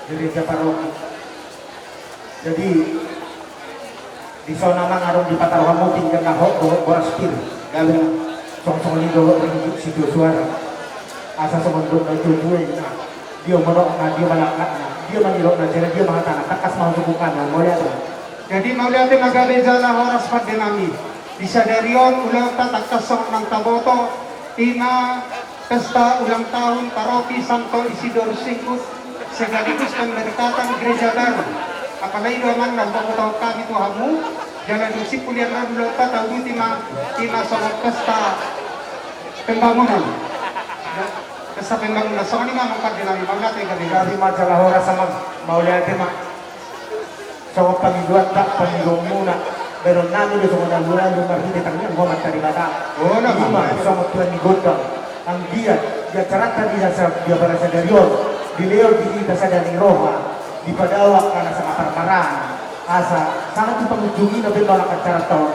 gereja paroki. Jadi di sana ngarong di Pataruhamu tinggal nahok dohok boras pir galing song-song ini dohok ringgit si suara asa semondok na tujuan na dia menok na dia malakat na dia manilok na jadi dia mengatakan takas mau subukan na mau lihat. Jadi mau lihat nagaleza na horas pa dinami bisa derion ulang tatakasok ng taboto tina pesta ulang tahun paroki Santo Isidoro Singkut sekaligus pemberkatan gereja baru. Apalagi naman ng tahu kami Tuhanmu jalan musik kuliah dulu tahu tima sama pesta pembangunan pesta pembangunan so ini mah mungkin dinami banget ya dari majalah ora sama mau lihat mah so pamiduan tak pamidong muna pero nami do so na bulan do marhite tangnya gua matari bata oh na mah so tuan ni godang ang dia carata dia sa dia para sa darion dileo di sa dani roha di padawak kana sa kaparparan asa sangat dipengunjungi na pinolak acara tahun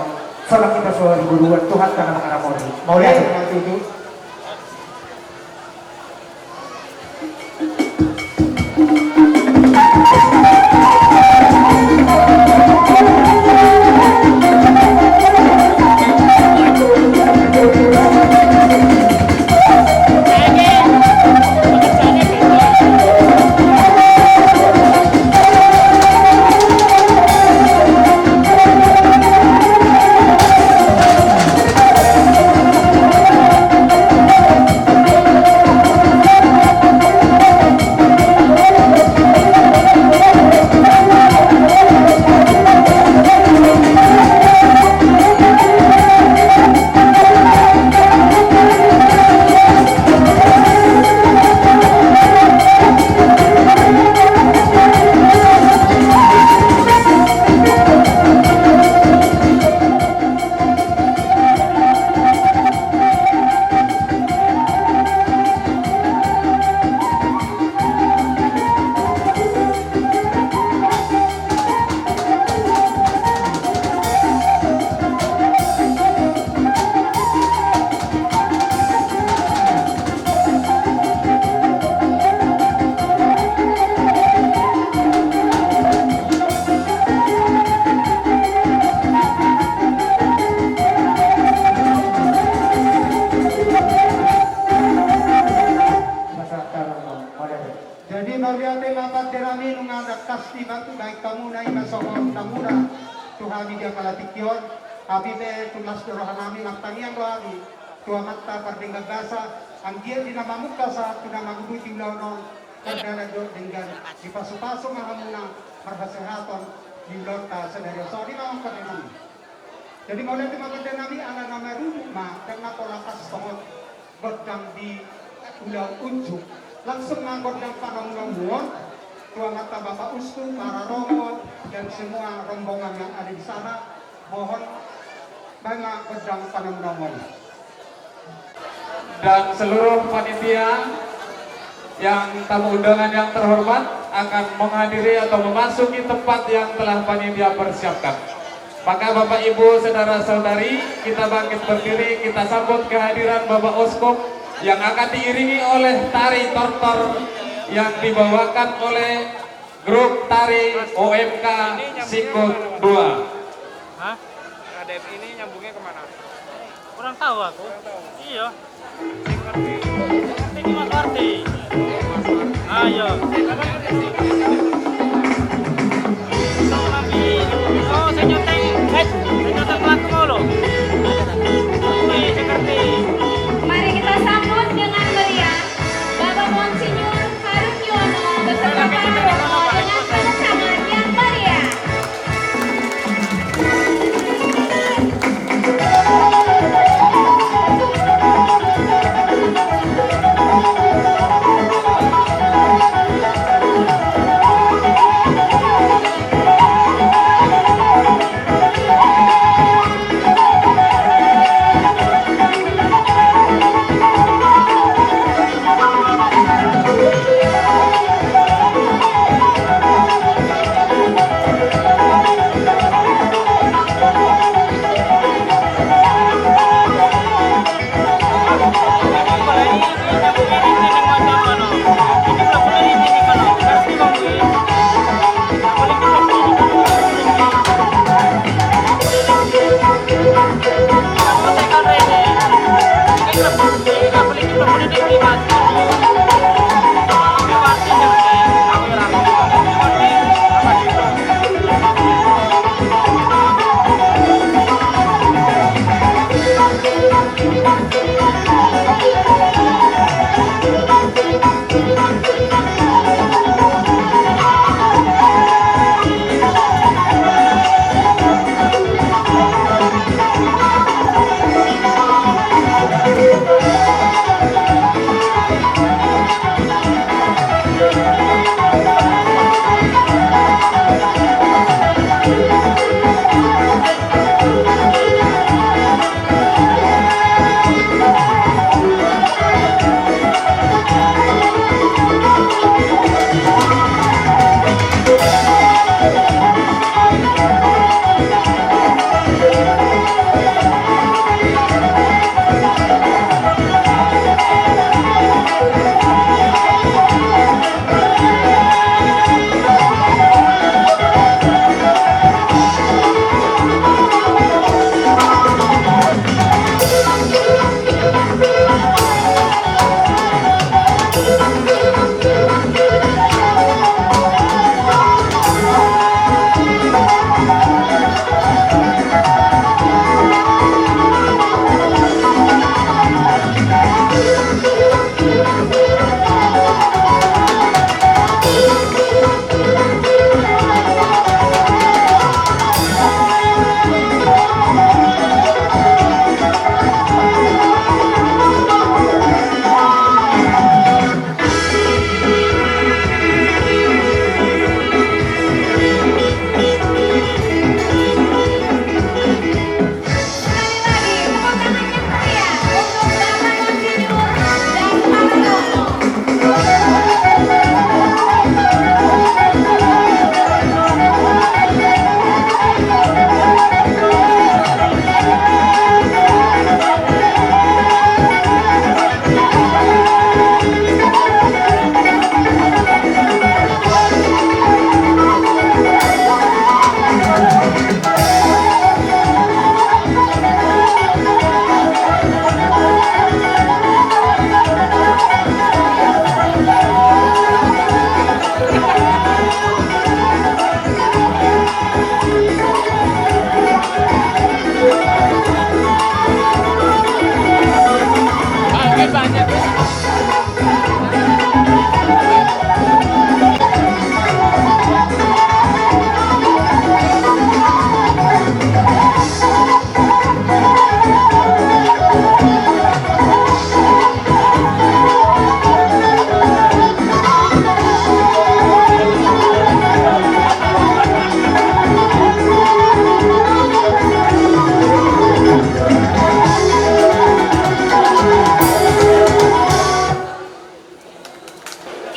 soalnya kita soal ribuan Tuhan karena makaramoni mau lihat itu pasok-pasok nga muna marhasehatan di lota sendiri. So di mga kanilang. Jadi mau nanti maganda namin ala na marunuma karena polakas tongod godang di Pulau Unjuk. Langsung nga godang panong-nongon tua mata Bapak Uskup, para romo dan semua rombongan yang ada di sana. Mohon banyak godang panong-nongon. Dan seluruh panitia yang tamu undangan yang terhormat akan menghadiri atau memasuki tempat yang telah panitia persiapkan. Maka Bapak Ibu saudara-saudari, kita bangkit berdiri, kita sambut kehadiran Bapak Uskup yang akan diiringi oleh tari tortor yang dibawakan oleh grup tari OMK Sikut 2. Hah? KDM ini nyambungnya kemana? Kurang tahu aku. Iya. Ngerti Mas Wardi. Ayo. So kami, saya nyoteng, saya nyoteng pelaku mulu. Oke, saya ngerti. Mari kita sambut dengan meriah Bapak Monsinyur Harun Yono beserta para romo dengan tepuk tangan yang meriah.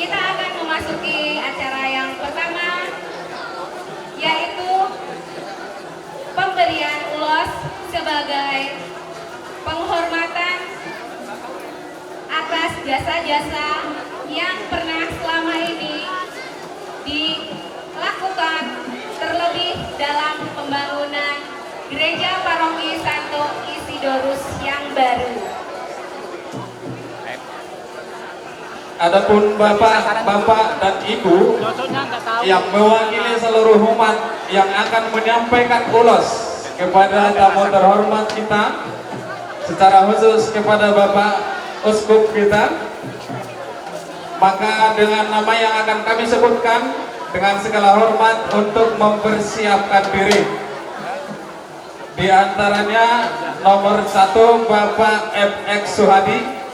kita akan memasuki acara yang pertama, yaitu pemberian ulos sebagai penghormatan atas jasa-jasa yang pernah selama ini dilakukan, terlebih dalam pembangunan Gereja Paroki Santo Isidorus yang baru. Adapun bapak dan ibu yang mewakili seluruh umat yang akan menyampaikan ulos kepada tamu terhormat kita, secara khusus kepada Bapak Uskup kita, maka dengan nama yang akan kami sebutkan dengan segala hormat untuk mempersiapkan diri. Di antaranya nomor 1 Bapak FX Suhadi,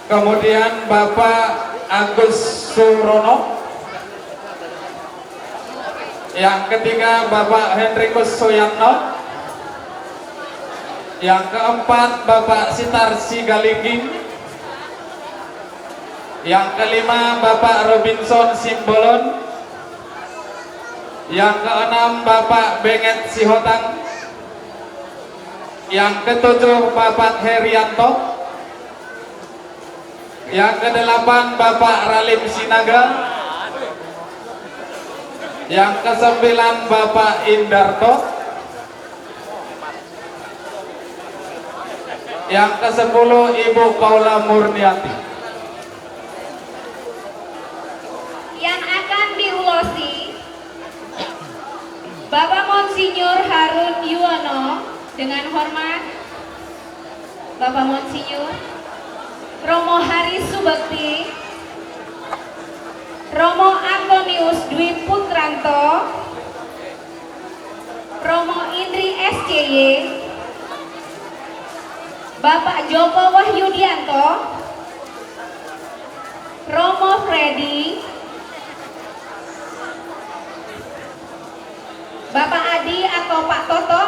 kemudian Bapak Agus Surono, yang ketiga Bapak Hendrikus Soyantno, yang keempat Bapak Sitar Sigalinggi, yang kelima Bapak Robinson Simbolon, yang keenam Bapak Benget Sihotang, yang ketujuh Bapak Herianto, yang kedelapan Bapak Ralim Sinaga, yang kesembilan Bapak Indarto, yang kesepuluh Ibu Paula Murniati. Yang akan diulosi Bapak Monsinyur Harun Yuwono, dengan hormat Bapak Monsinyur Romo Hari Subekti, Romo Antonius Dwi Putranto, Romo Indri SCY, Bapak Joko Wahyudianto, Romo Freddy, Bapak Adi atau Pak Toto,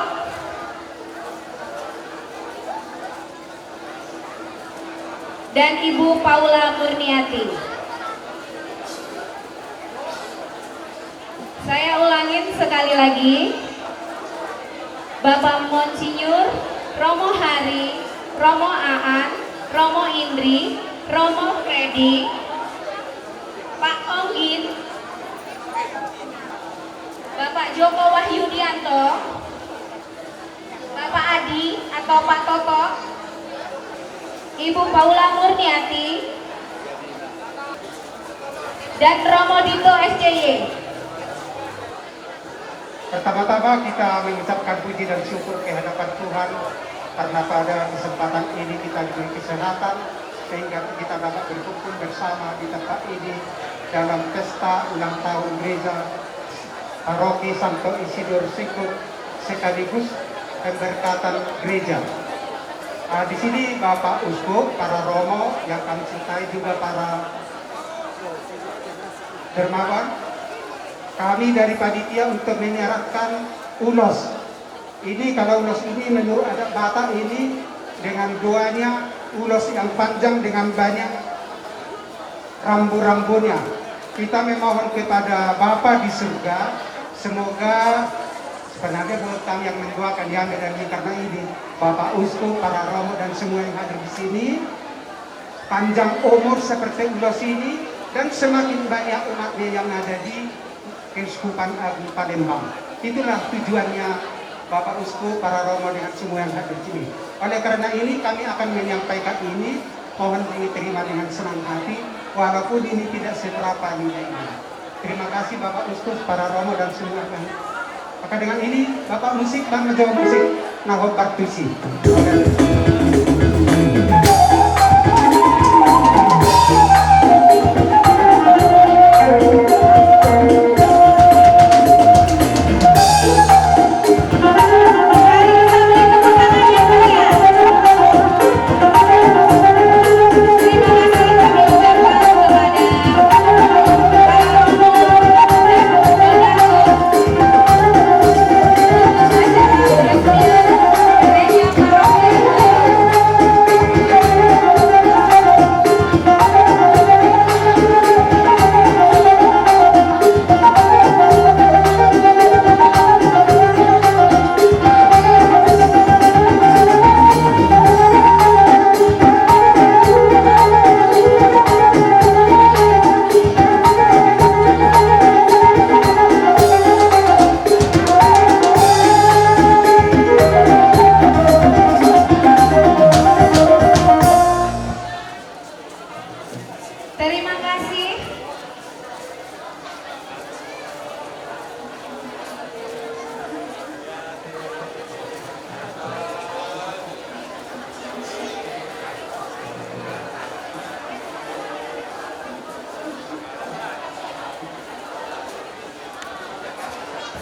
dan Ibu Paula Murniati. Saya ulangin sekali lagi, Bapak Monsinyur Romo Hari, Romo Aan, Romo Indri, Romo Freddy, Pak Onggin, Bapak Joko Wahyudianto, Bapak Adi atau Pak Toto, Ibu Paula Murniati, dan Romo Dito SCY. Pertama-tama kita mengucapkan puji dan syukur ke hadapan Tuhan karena pada kesempatan ini kita diberi kesehatan sehingga kita dapat berkumpul bersama di tempat ini dalam pesta ulang tahun gereja Paroki Santo Isidor Sikut sekaligus pemberkatan gereja. Di sini Bapak Uskup, para Romo yang kami cintai, juga para dermawan, kami dari panitia untuk menyarankan ulos. Ini kalau ulos ini menurut adat Batak ini dengan doanya ulos yang panjang dengan banyak rambu-rambunya. Kita memohon kepada Bapa di surga, semoga sebenarnya buat kami yang mendoakan yang dan karena ini Bapak Uskup, para Romo dan semua yang hadir di sini panjang umur seperti ulos ini dan semakin banyak umatnya yang ada di Keuskupan Agung Palembang. Itulah tujuannya Bapak Uskup, para Romo dengan semua yang hadir di sini. Oleh karena ini kami akan menyampaikan ini, mohon diterima dengan senang hati walaupun ini tidak seberapa nilainya. Terima kasih Bapak Uskup, para Romo dan semua yang. Maka dengan ini Bapak musik dan menjawab musik Nahot Bartusi. Gereja Paroki Terima kasih.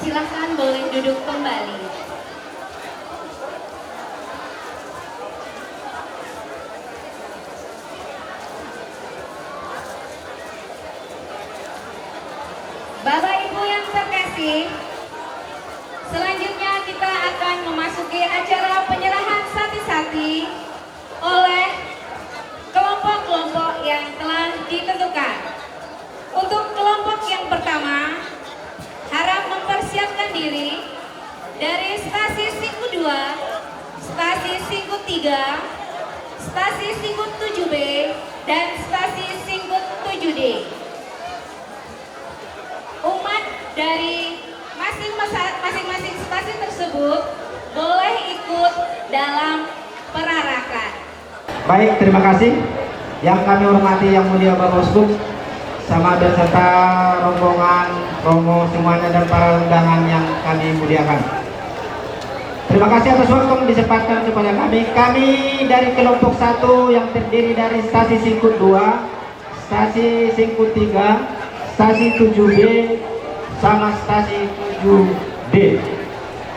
Silakan boleh duduk kembali. Bapak Ibu yang terkasih, selanjutnya kita akan memasuki acara penyerahan sati-sati oleh kelompok-kelompok yang telah ditentukan. Untuk kelompok yang pertama, harap mempersiapkan diri dari stasi Singkut 2, stasi Singkut 3, stasi Singkut 7B, dan stasi Singkut 7D. Umat dari masing-masing stasi tersebut boleh ikut dalam perarakan. Baik, terima kasih. Yang kami hormati yang mulia Bapak Uskup, sama beserta rombongan, romo semuanya dan para undangan yang kami muliakan. Terima kasih atas waktu yang disempatkan kepada kami. Kami dari kelompok 1 yang terdiri dari stasi Singkut 2, stasi Singkut 3, stasi 7B, sama stasi 7D.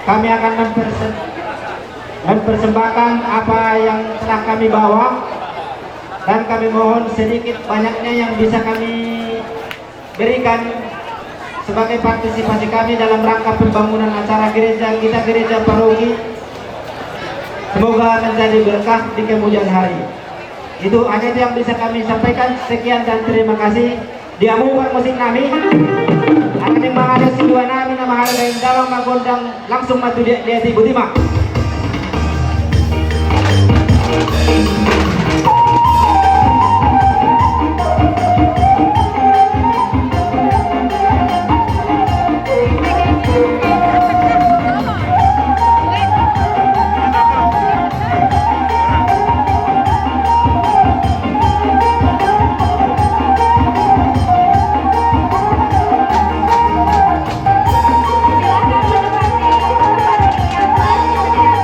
Kami akan mempersembahkan apa yang telah kami bawa, dan kami mohon sedikit banyaknya yang bisa kami berikan sebagai partisipasi kami dalam rangka pembangunan acara gereja kita, gereja paroki. Semoga menjadi berkah di kemudian hari. Itu hanya itu yang bisa kami sampaikan. Sekian dan terima kasih. Diamukan musik nami akan yang mengalir si dua nami nama harga yang dalam magondang langsung matu dia si Budimak. Silakan menempati tempat yang telah disediakan.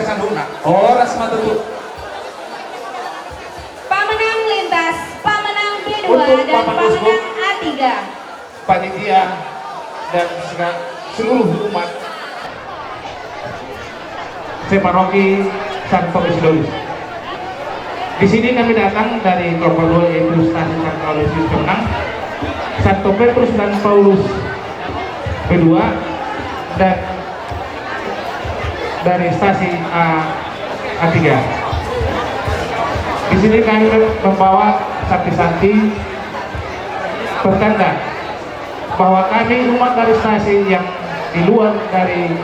sanduna. Horas matutu. Pemenang lintas, pemenang B2 Untuk dan Bapak Uskup, pemenang A3. panitia dan seluruh umat Separoki Santo Isidorus. Di sini kami datang dari kelompok 2 yaitu stasi Santo Aloysius Pemenang, Santo Petrus dan Paulus B2 dan dari stasi A3. Di sini kami membawa sakti-sakti bertanda bahwa kami umat dari stasi yang di luar dari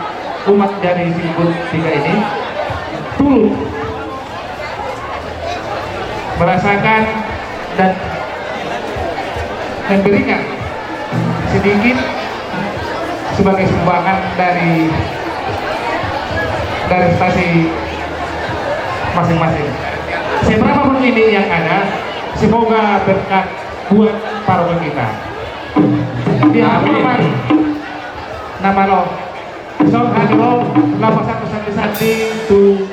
umat dari Singkut 3 ini turut merasakan dan memberikan sedikit sebagai sumbangan dari stasi masing-masing. Seberapapun ini yang ada, semoga berkat buat paroki kita. Di halaman nama lo, Song Hagro, lama satu santi tu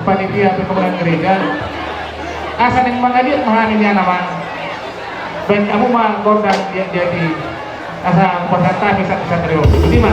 panitia perkembangan gereja. Asa yang mengadir mengambilnya nama. Dan kamu mah gondang dia jadi asa peserta bisa terima. Terima.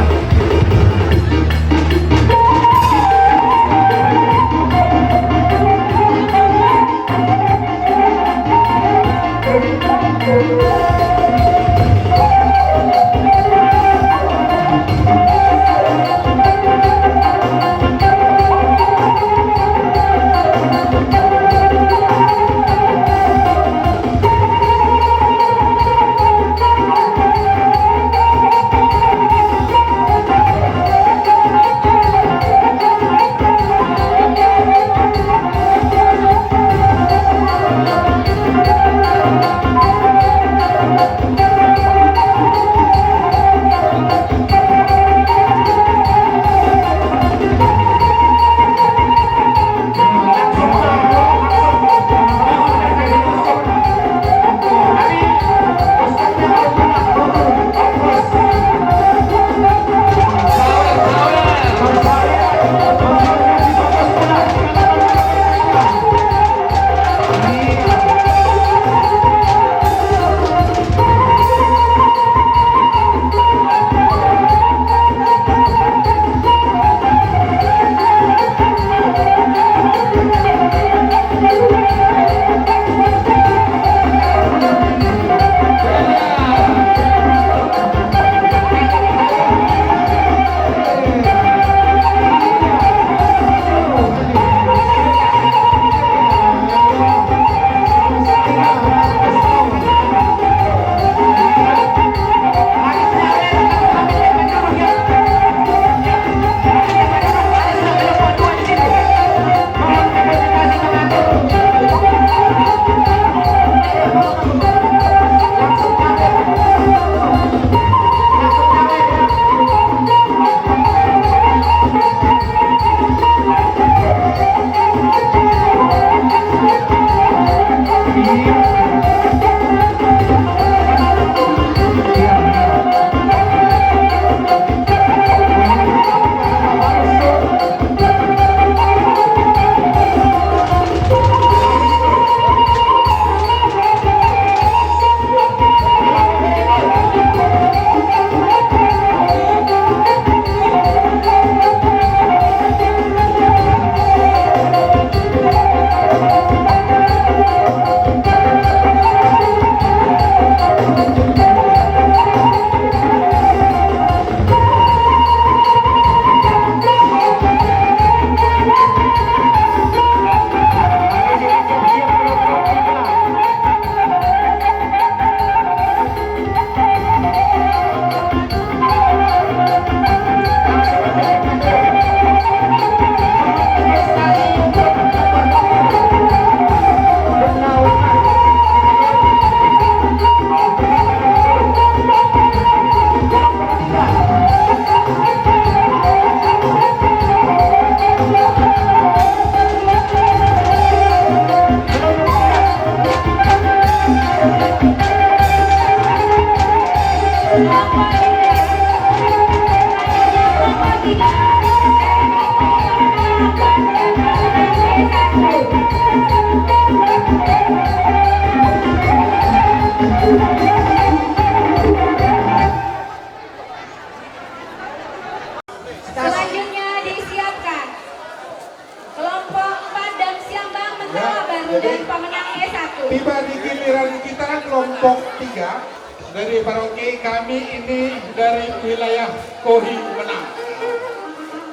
Santo baru dan pemenangnya 1. Tiba di giliran kita kan kelompok 3 dari paroki kami ini dari wilayah Kohi menang.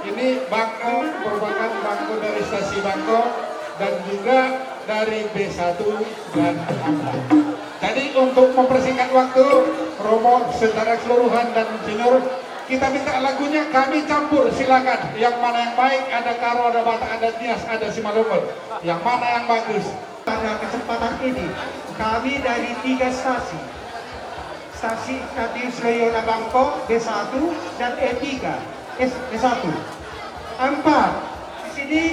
Ini Bangko merupakan Bangko dari stasi Bangko dan juga dari B1 dan Ambla. Jadi untuk mempersingkat waktu, Romo secara keseluruhan dan senior, kita minta lagunya kami campur, silakan. Yang mana yang baik, ada Karo, ada Batak, ada Nias, ada Simalungun. Yang mana yang bagus? Pada kesempatan ini, kami dari 3 stasi. Stasi Stadius Loyola Bangko, B1 dan E3, B1. 4. Di sini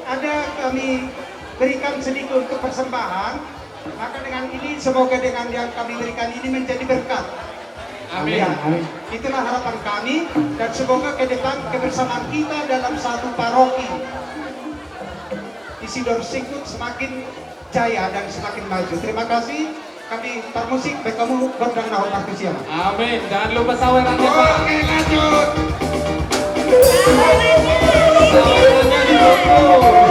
ada kami berikan sedikit untuk persembahan. Maka dengan ini, semoga dengan yang kami berikan ini menjadi berkat. Amin. Ya, itulah harapan kami dan semoga ke depan kebersamaan kita dalam satu paroki Isidor Singkut semakin jaya dan semakin maju. Terima kasih. Kami permusik Bekamu Gondang Nahor Partusiam. Amin. Jangan lupa sawerannya Pak. Oke, lanjut. Sawerannya ditunggu.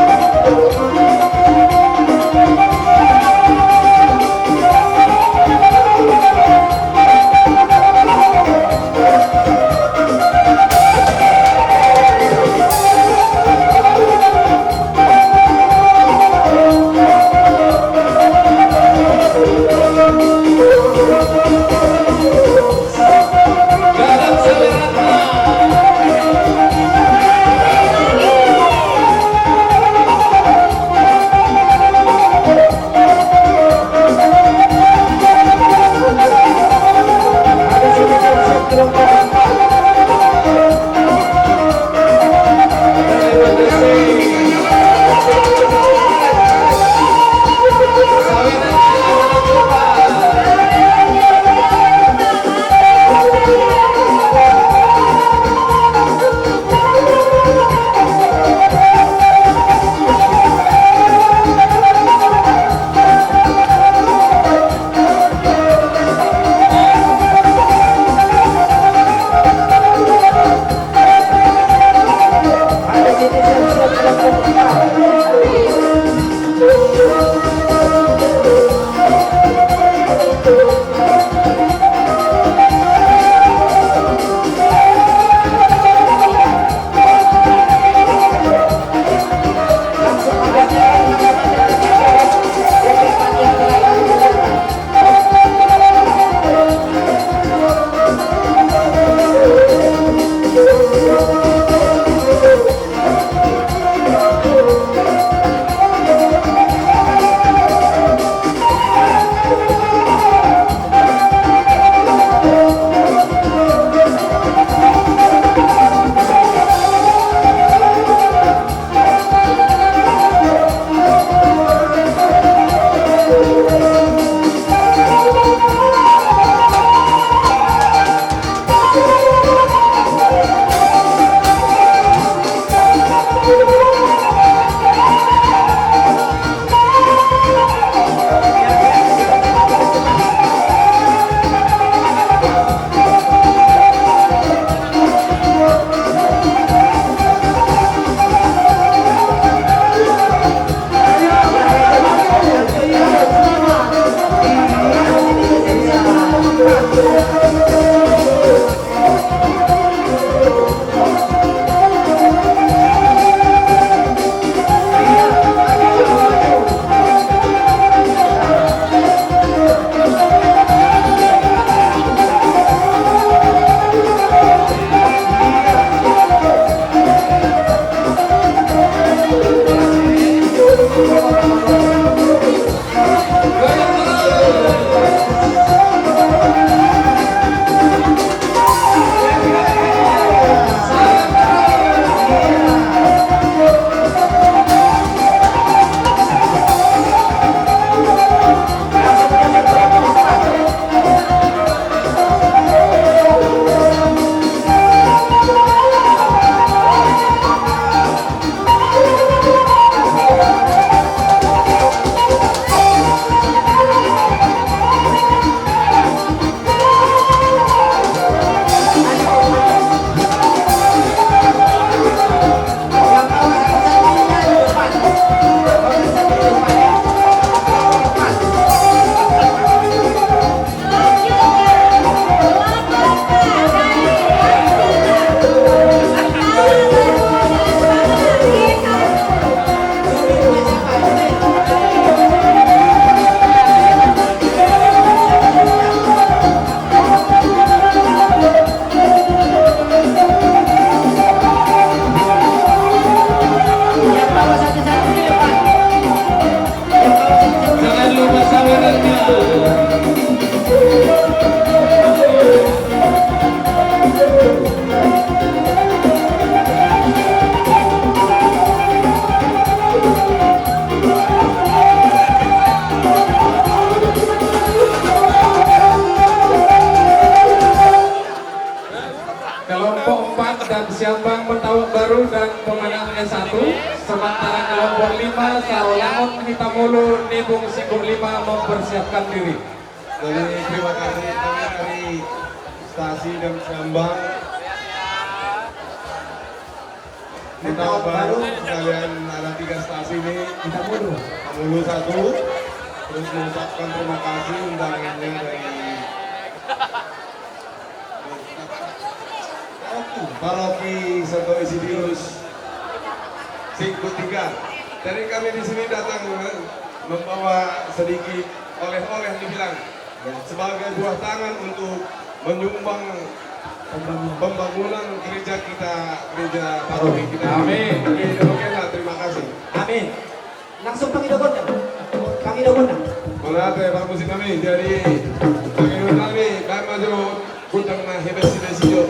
Thank you. bawa satu-satu di depan. Yang bawa satu-satu. Jangan lupa sawerannya. Kelompok 4 dan Siambang Petawak Baru dan pemenang S1. Sementara kelompok 5 Sarolangun Hitamulu Nibung Singgung 5 mempersiapkan diri. Jadi terima kasih kami dari stasi dan Siambang. Kita baru sekalian ada 3 stasi ini. Kita mulu. Mulu 1. Terus mengucapkan terima kasih undangannya dari Paroki Santo Isidius Singkut 3. Jadi kami di sini datang membawa sedikit oleh-oleh dibilang sebagai buah tangan untuk menyumbang pembangunan gereja kita, gereja paroki kita. Amin. Jadi demikianlah, terima kasih. Amin. Langsung pangidogon na. Pangidogon na. Mula tayo para musik kami dari Panginoon kami, kami maju kutang na hebesi-besiyo.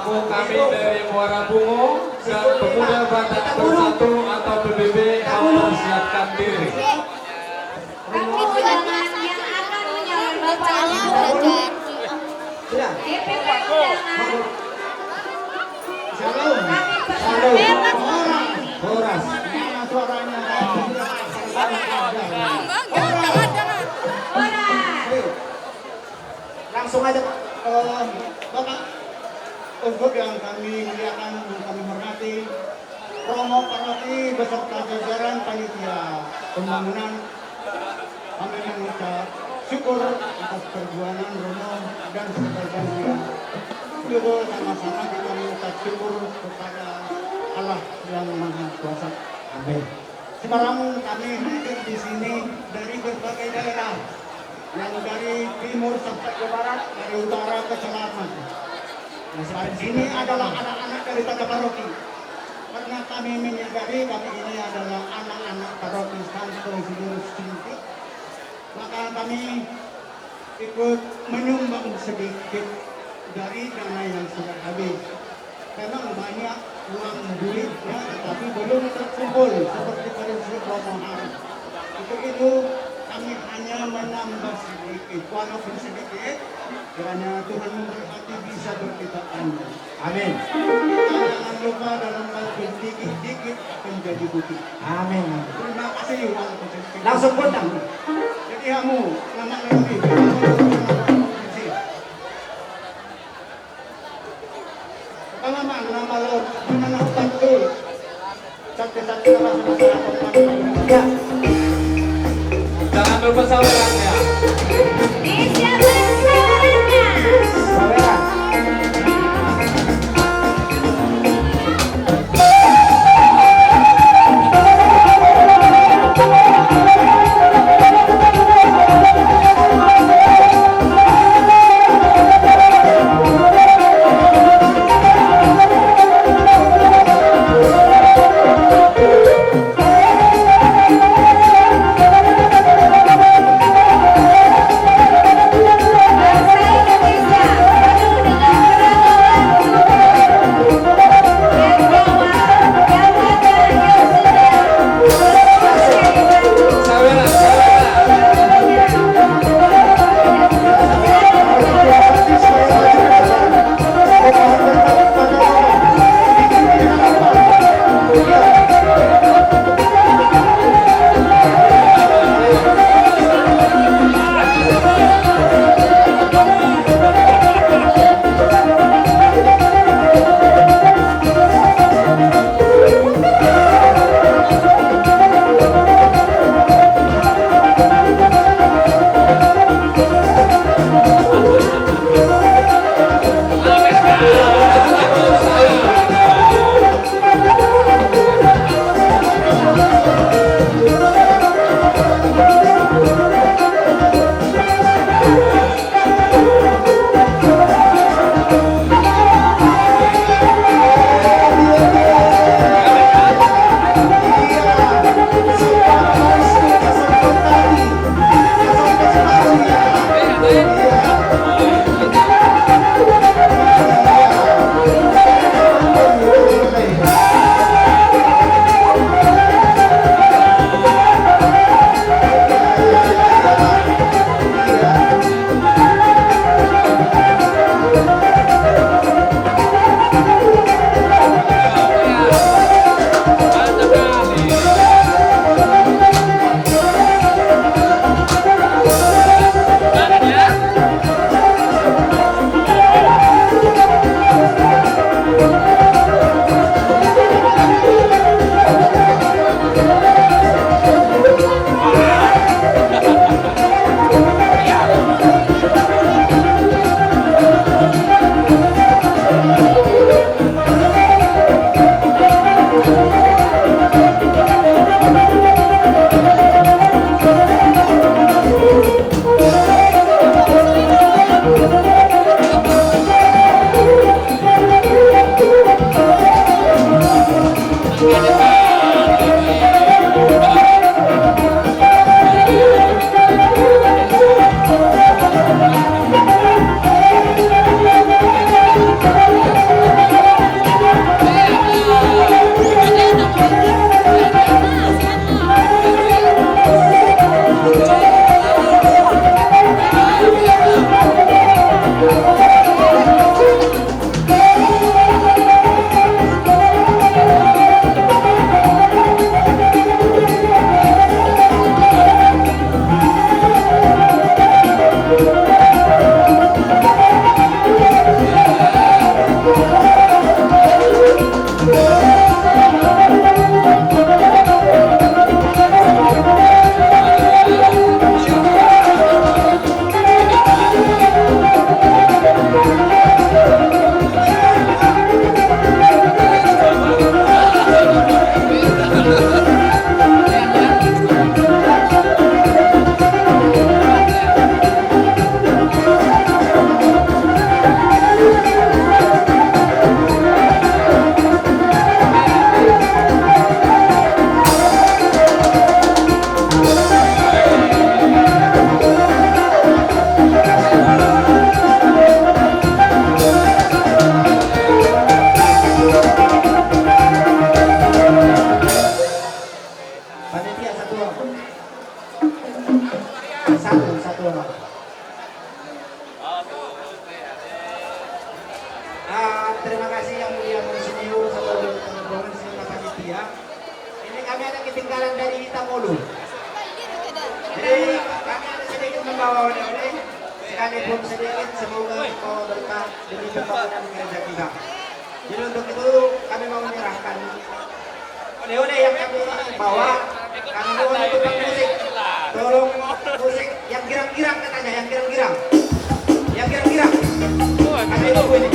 tamu kami dari Muara Bungo dan Pemuda Batak Bersatu atau PBB mempersiapkan diri. Kami undangan yang akan menyalon Bapak DPP undangan. Shalom. Kami Shalom. persilakan. Horas. Langsung aja Bapak untuk yang kami muliakan beserta jajaran panitia pembangunan kami mengucap syukur atas perjuangan Romo dan saudara-saudara. Juga sama-sama kita mengucap syukur kepada Allah yang Maha Kuasa. Amin. Sekarang kami hadir di sini dari berbagai daerah, yang dari timur sampai ke barat, dari utara ke selatan. Nah, ini adalah anak-anak dari Tata Paroki. Karena kami menyadari kami ini adalah anak-anak paroki Santo Isidorus Singkut, maka kami ikut menyumbang sedikit dari dana yang sudah habis. Memang banyak uang duitnya, tetapi belum terkumpul seperti prinsip rombongan. Untuk itu kami hanya menambah sedikit, walaupun sedikit, kiranya Tuhan memberkati bisa berkitakan. Amin. Kita jangan lupa dalam bagi dikit-dikit menjadi bukti. Amin. Terima kasih walaupun sedikit. Langsung pulang. Jadi kamu nama lagi. Pengalaman nama lo mana betul. Sakit-sakit rasa masyarakat. Ya. Jangan lupa sawerannya. Disiapkan sawerannya. Saudara. peninggalan dari Tamulu. Jadi kami ada sedikit membawa oleh-oleh, sekalipun sedikit, semoga membawa berkah demi pembangunan gereja kita. Jadi untuk itu kami mau menyerahkan oleh-oleh yang kami bawa. Kami mohon untuk musik, tolong musik yang girang-girang katanya, yang girang-girang, yang girang-girang. Kami tunggu ini.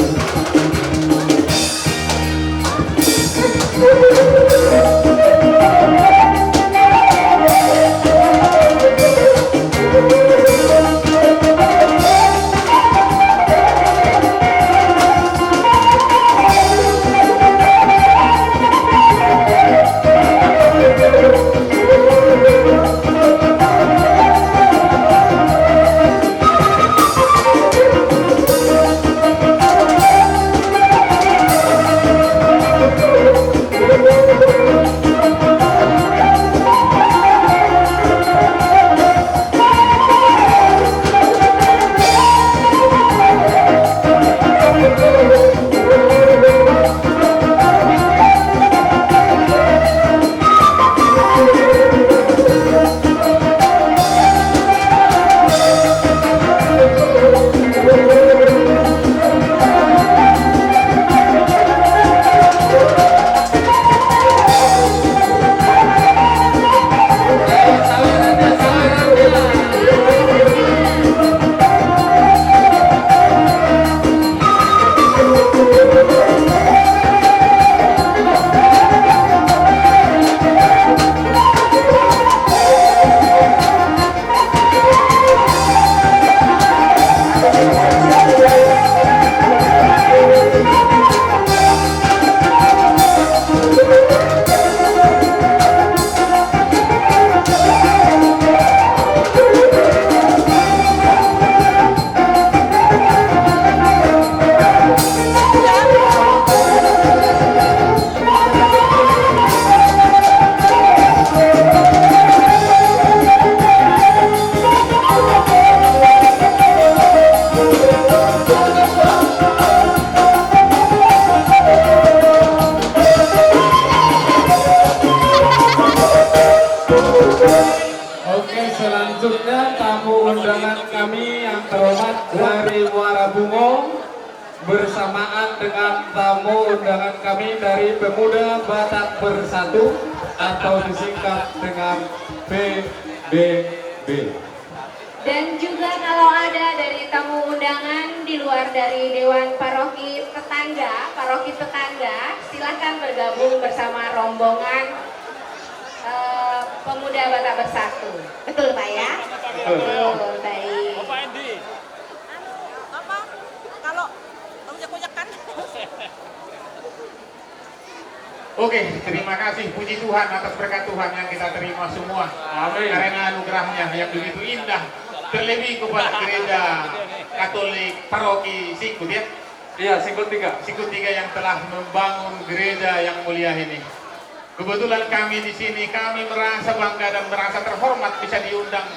Oke, selanjutnya tamu undangan kami yang terhormat dari Muara Bungo bersamaan dengan tamu undangan kami dari Pemuda Batak Bersatu atau disingkat dengan PBB. Dan juga kalau ada dari tamu undangan di luar dari Dewan Paroki tetangga, silahkan bergabung bersama rombongan Pemuda Batak Bersatu. Betul Pak ya? Betul, baik. Bapak Endi. Apa? Kalau konyak-konyakan. Oke, terima kasih, puji Tuhan atas berkat Tuhan yang kita terima semua. Amin. Karena anugerahnya yang begitu indah, terlebih kepada gereja Katolik Paroki Sikut ya. Iya, Sikut 3. Sikut 3 yang telah membangun gereja yang mulia ini. Kebetulan kami di sini, kami merasa bangga dan merasa terhormat bisa diundang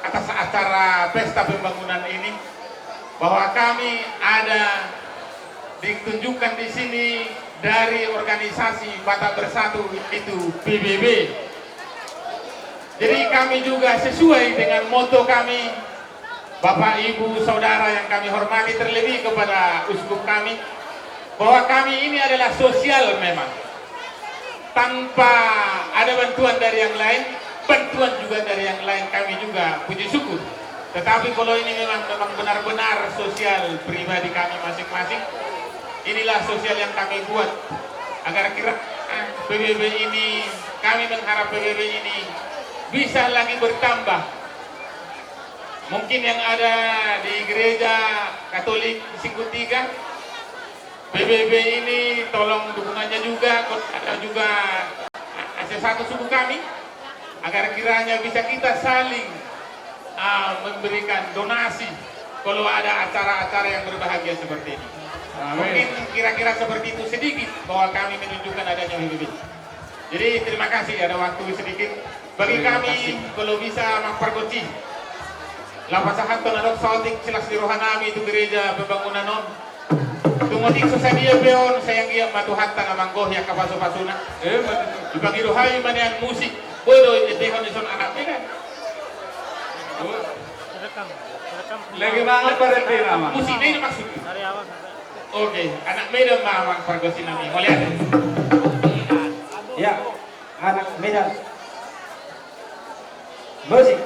atas acara pesta pembangunan ini. Bahwa kami ada ditunjukkan di sini dari organisasi Batak Bersatu itu PBB. Jadi kami juga sesuai dengan moto kami, Bapak Ibu Saudara yang kami hormati, terlebih kepada uskup kami, bahwa kami ini adalah sosial memang. Tanpa ada bantuan dari yang lain, bantuan juga dari yang lain, kami juga puji syukur. Tetapi kalau ini memang benar-benar sosial pribadi kami masing-masing, inilah sosial yang kami buat agar kira PBB ini, kami mengharap PBB ini bisa lagi bertambah. Mungkin yang ada di gereja Katolik Sikut 3, PBB ini tolong dukungannya juga, ada juga satu suku kami, agar kiranya bisa kita saling memberikan donasi kalau ada acara-acara yang berbahagia seperti ini. Mungkin kira-kira seperti itu sedikit bahwa kami menunjukkan adanya PBB. Jadi terima kasih, ada waktu sedikit bagi kami kalau bisa mempergoci lapasahan tonadok sautik silas di rohanami itu gereja pembangunan non. Tumutik sasadia beon sayang ia matuhatta na manggoh yang kapaso-pasuna. Ibang iruhay manian musik Bodoh ini kondisi anaknya kan. Direkam. Direkam. Lagi banget Pak Reti nama. Musiknya ini maksudnya. Dari awal sampai. Oke, anak Medan mamang pergosi nami. Mau lihat? Ya, anak Medan. Musik.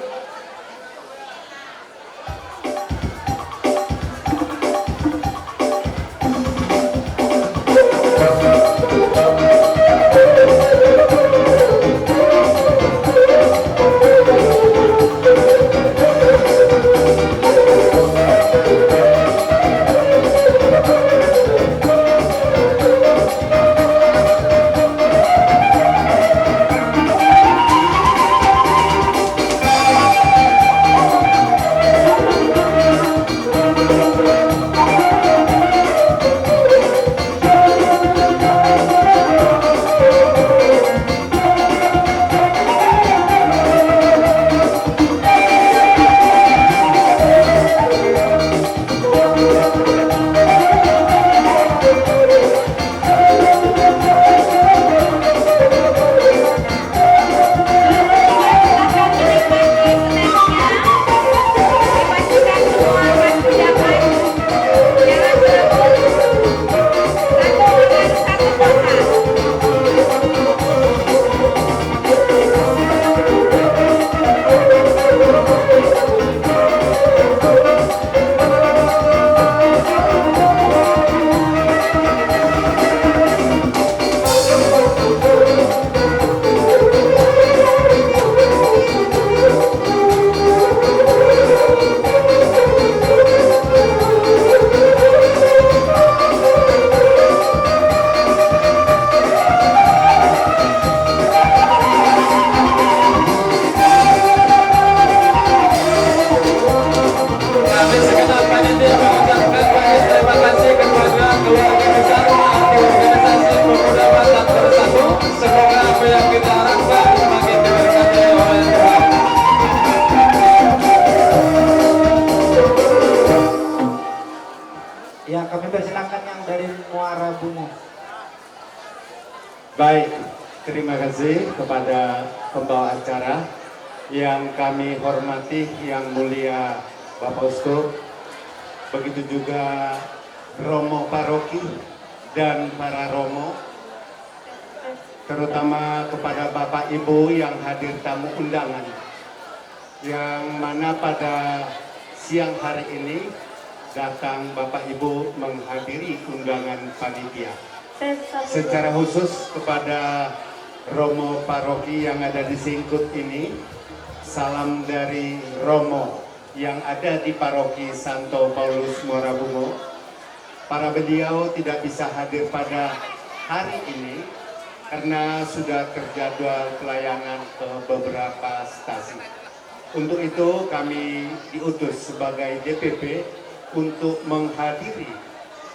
Ya, kami persilakan yang dari Muara Bungo. Baik, terima kasih kepada pembawa acara yang kami hormati, yang mulia Bapak Uskup, begitu juga Romo Paroki dan para Romo, terutama kepada Bapak Ibu yang hadir tamu undangan, yang mana pada siang hari ini datang Bapak Ibu menghadiri undangan panitia. Secara khusus kepada Romo Paroki yang ada di Singkut ini, salam dari Romo yang ada di Paroki Santo Paulus Muara Bungo. Para beliau tidak bisa hadir pada hari ini karena sudah terjadwal pelayanan ke beberapa stasiun. Untuk itu kami diutus sebagai DPP untuk menghadiri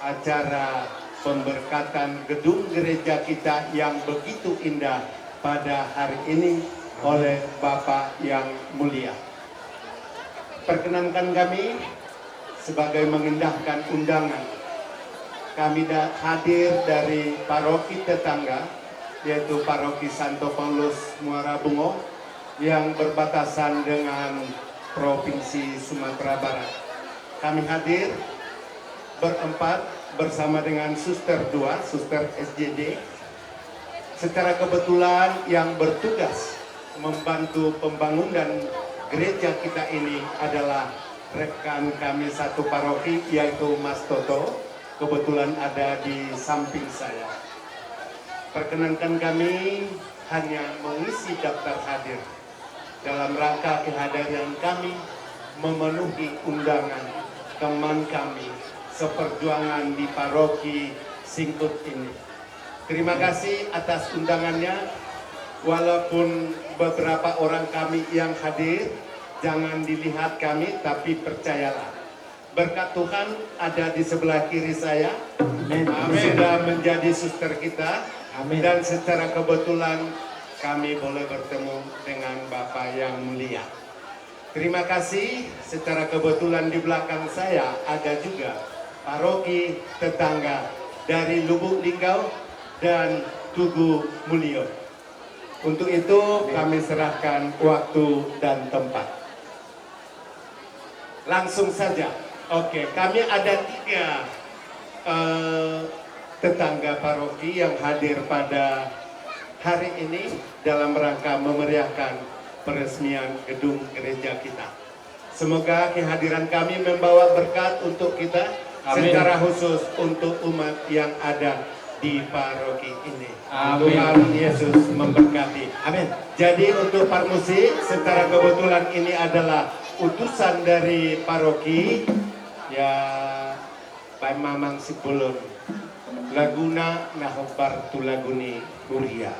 acara pemberkatan gedung gereja kita yang begitu indah pada hari ini oleh Bapak yang mulia. Perkenankan kami sebagai mengendahkan undangan. Kami hadir dari paroki tetangga, yaitu Paroki Santo Paulus Muara Bungo yang berbatasan dengan Provinsi Sumatera Barat. Kami hadir berempat bersama dengan Suster 2, Suster SJD. Secara kebetulan yang bertugas membantu pembangunan gereja kita ini adalah rekan kami satu paroki, yaitu Mas Toto. Kebetulan ada di samping saya. Perkenankan kami hanya mengisi daftar hadir dalam rangka kehadiran kami memenuhi undangan teman kami seperjuangan di paroki Singkut ini. Terima kasih atas undangannya. Walaupun beberapa orang kami yang hadir, jangan dilihat kami, tapi percayalah, berkat Tuhan ada di sebelah kiri saya. Amin. Sudah menjadi suster kita. Amin. Dan secara kebetulan kami boleh bertemu dengan Bapak yang mulia. Terima kasih. Secara kebetulan di belakang saya ada juga paroki tetangga dari Lubuk Linggau dan Tugu Mulyo. Untuk itu kami serahkan waktu dan tempat. Langsung saja. Oke, kami ada 3 tetangga paroki yang hadir pada hari ini dalam rangka memeriahkan peresmian gedung gereja kita. Semoga kehadiran kami membawa berkat untuk kita, Amin. secara khusus untuk umat yang ada di paroki ini. Amin. Tuhan Yesus memberkati. Amin. Jadi untuk Parmusi, secara kebetulan ini adalah utusan dari paroki ya Pak Mamang Sipulun Laguna Nahobar Tulaguni Kuria.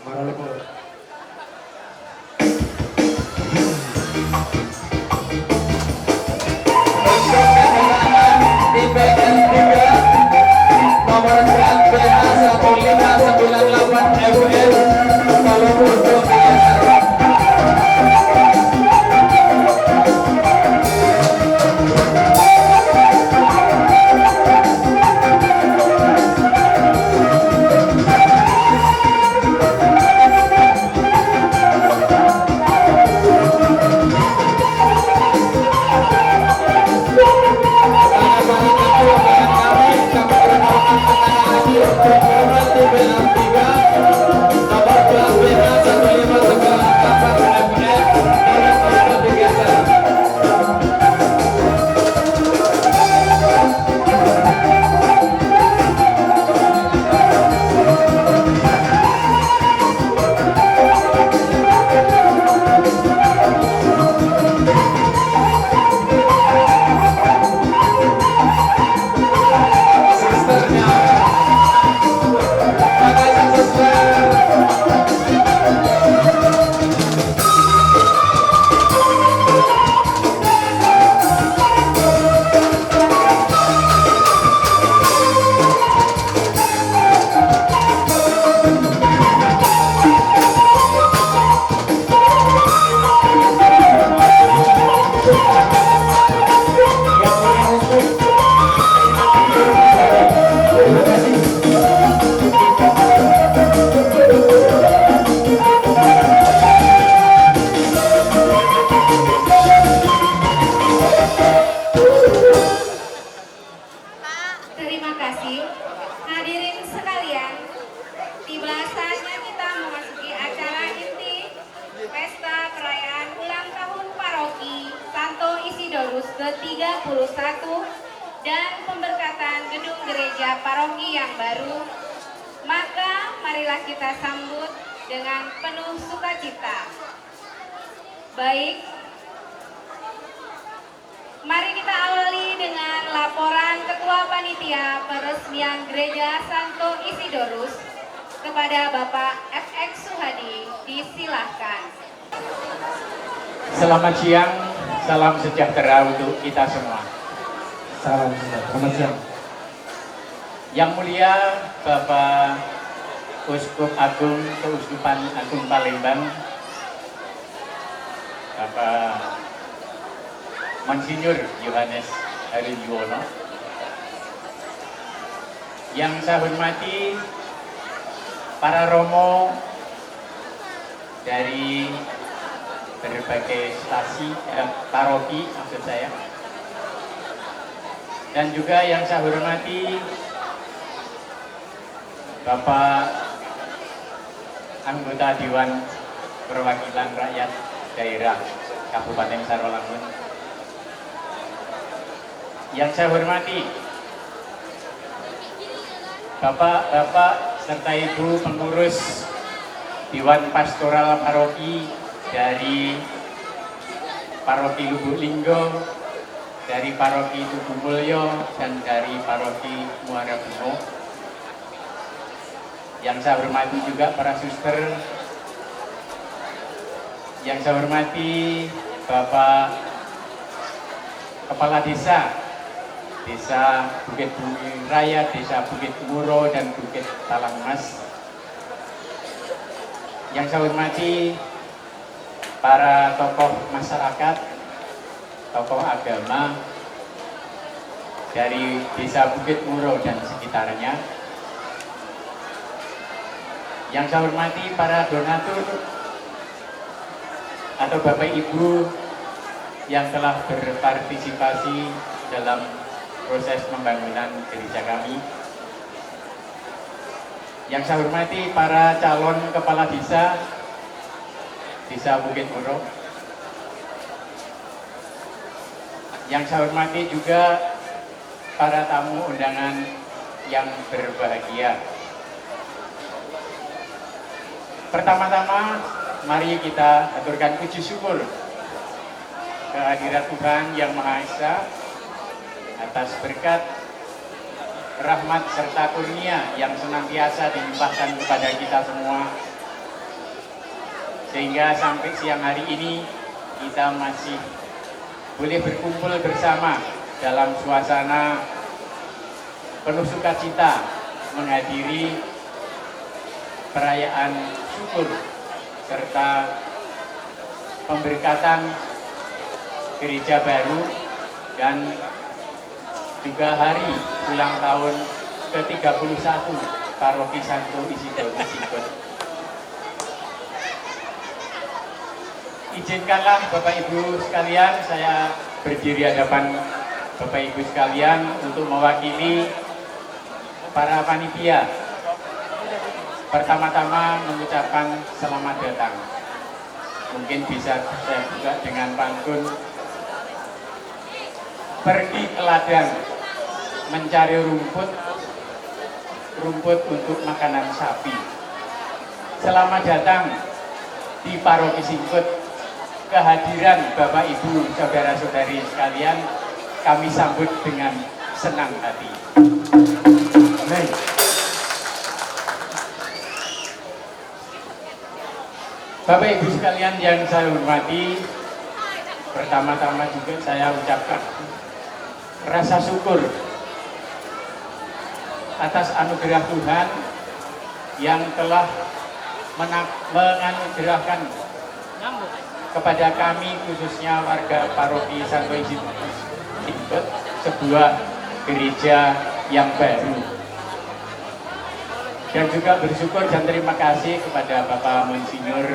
Maralepo. Di bagian 3 nomor rekening BH 1598 FS kalau untuk Terima kasih. Hadirin sekalian, tiba saatnya kita memasuki acara inti Pesta Perayaan Ulang Tahun Paroki Santo Isidorus ke-31 dan pemberkatan gedung gereja paroki yang baru. Maka marilah kita sambut dengan penuh sukacita. Baik, mari kita awali dengan laporan Ketua Panitia Peresmian Gereja Santo Isidorus kepada Bapak FX Suhadi. Disilahkan. Selamat siang, salam sejahtera untuk kita semua. Salam sejahtera. Selamat siang. Yang mulia Bapak Uskup Agung Keuskupan Agung Palembang, Bapak Monsinyur Yohanes Hari Yuwono, yang saya hormati para romo dari berbagai stasi paroki maksud saya, dan juga yang saya hormati Bapak anggota Dewan Perwakilan Rakyat Daerah Kabupaten Sarawangun, yang saya hormati Bapak-bapak serta Ibu pengurus Dewan Pastoral Paroki dari Paroki Lubuk Linggo, dari Paroki Tugu Mulyo, dan dari Paroki Muara Bungo. Yang saya hormati juga para suster, yang saya hormati Bapak Kepala Desa Bukit Bumi Raya, Desa Bukit Muro, dan Bukit Talang Mas. Yang saya hormati para tokoh masyarakat, tokoh agama dari Desa Bukit Muro dan sekitarnya. Yang saya hormati para donatur atau Bapak Ibu yang telah berpartisipasi dalam proses pembangunan gereja kami. Yang saya hormati para calon kepala Desa Bukit Murok. Yang saya hormati juga para tamu undangan yang berbahagia. Pertama-tama, mari kita aturkan puji syukur kehadirat Tuhan Yang Maha Esa atas berkat, rahmat serta kurnia yang senantiasa dilimpahkan kepada kita semua, sehingga sampai siang hari ini kita masih boleh berkumpul bersama dalam suasana penuh sukacita menghadiri perayaan syukur serta pemberkatan gereja baru dan juga hari ulang tahun ke-31 Paroki Santo Isidor Singkut. Izinkanlah Bapak Ibu sekalian, saya berdiri hadapan Bapak Ibu sekalian untuk mewakili para panitia. Pertama-tama mengucapkan selamat datang. Mungkin bisa saya buka dengan pantun. Pergi ke ladang mencari rumput untuk makanan sapi. Selamat datang di Paroki Singkut. Kehadiran Bapak Ibu, saudara-saudari sekalian, kami sambut dengan senang hati. Amin. Bapak Ibu sekalian yang saya hormati, pertama-tama juga saya ucapkan rasa syukur atas anugerah Tuhan yang telah menganugerahkan kepada kami, khususnya warga Paroki Santo Isidor Singkut, sebuah gereja yang baru. Dan juga bersyukur dan terima kasih kepada Bapak Monsinyur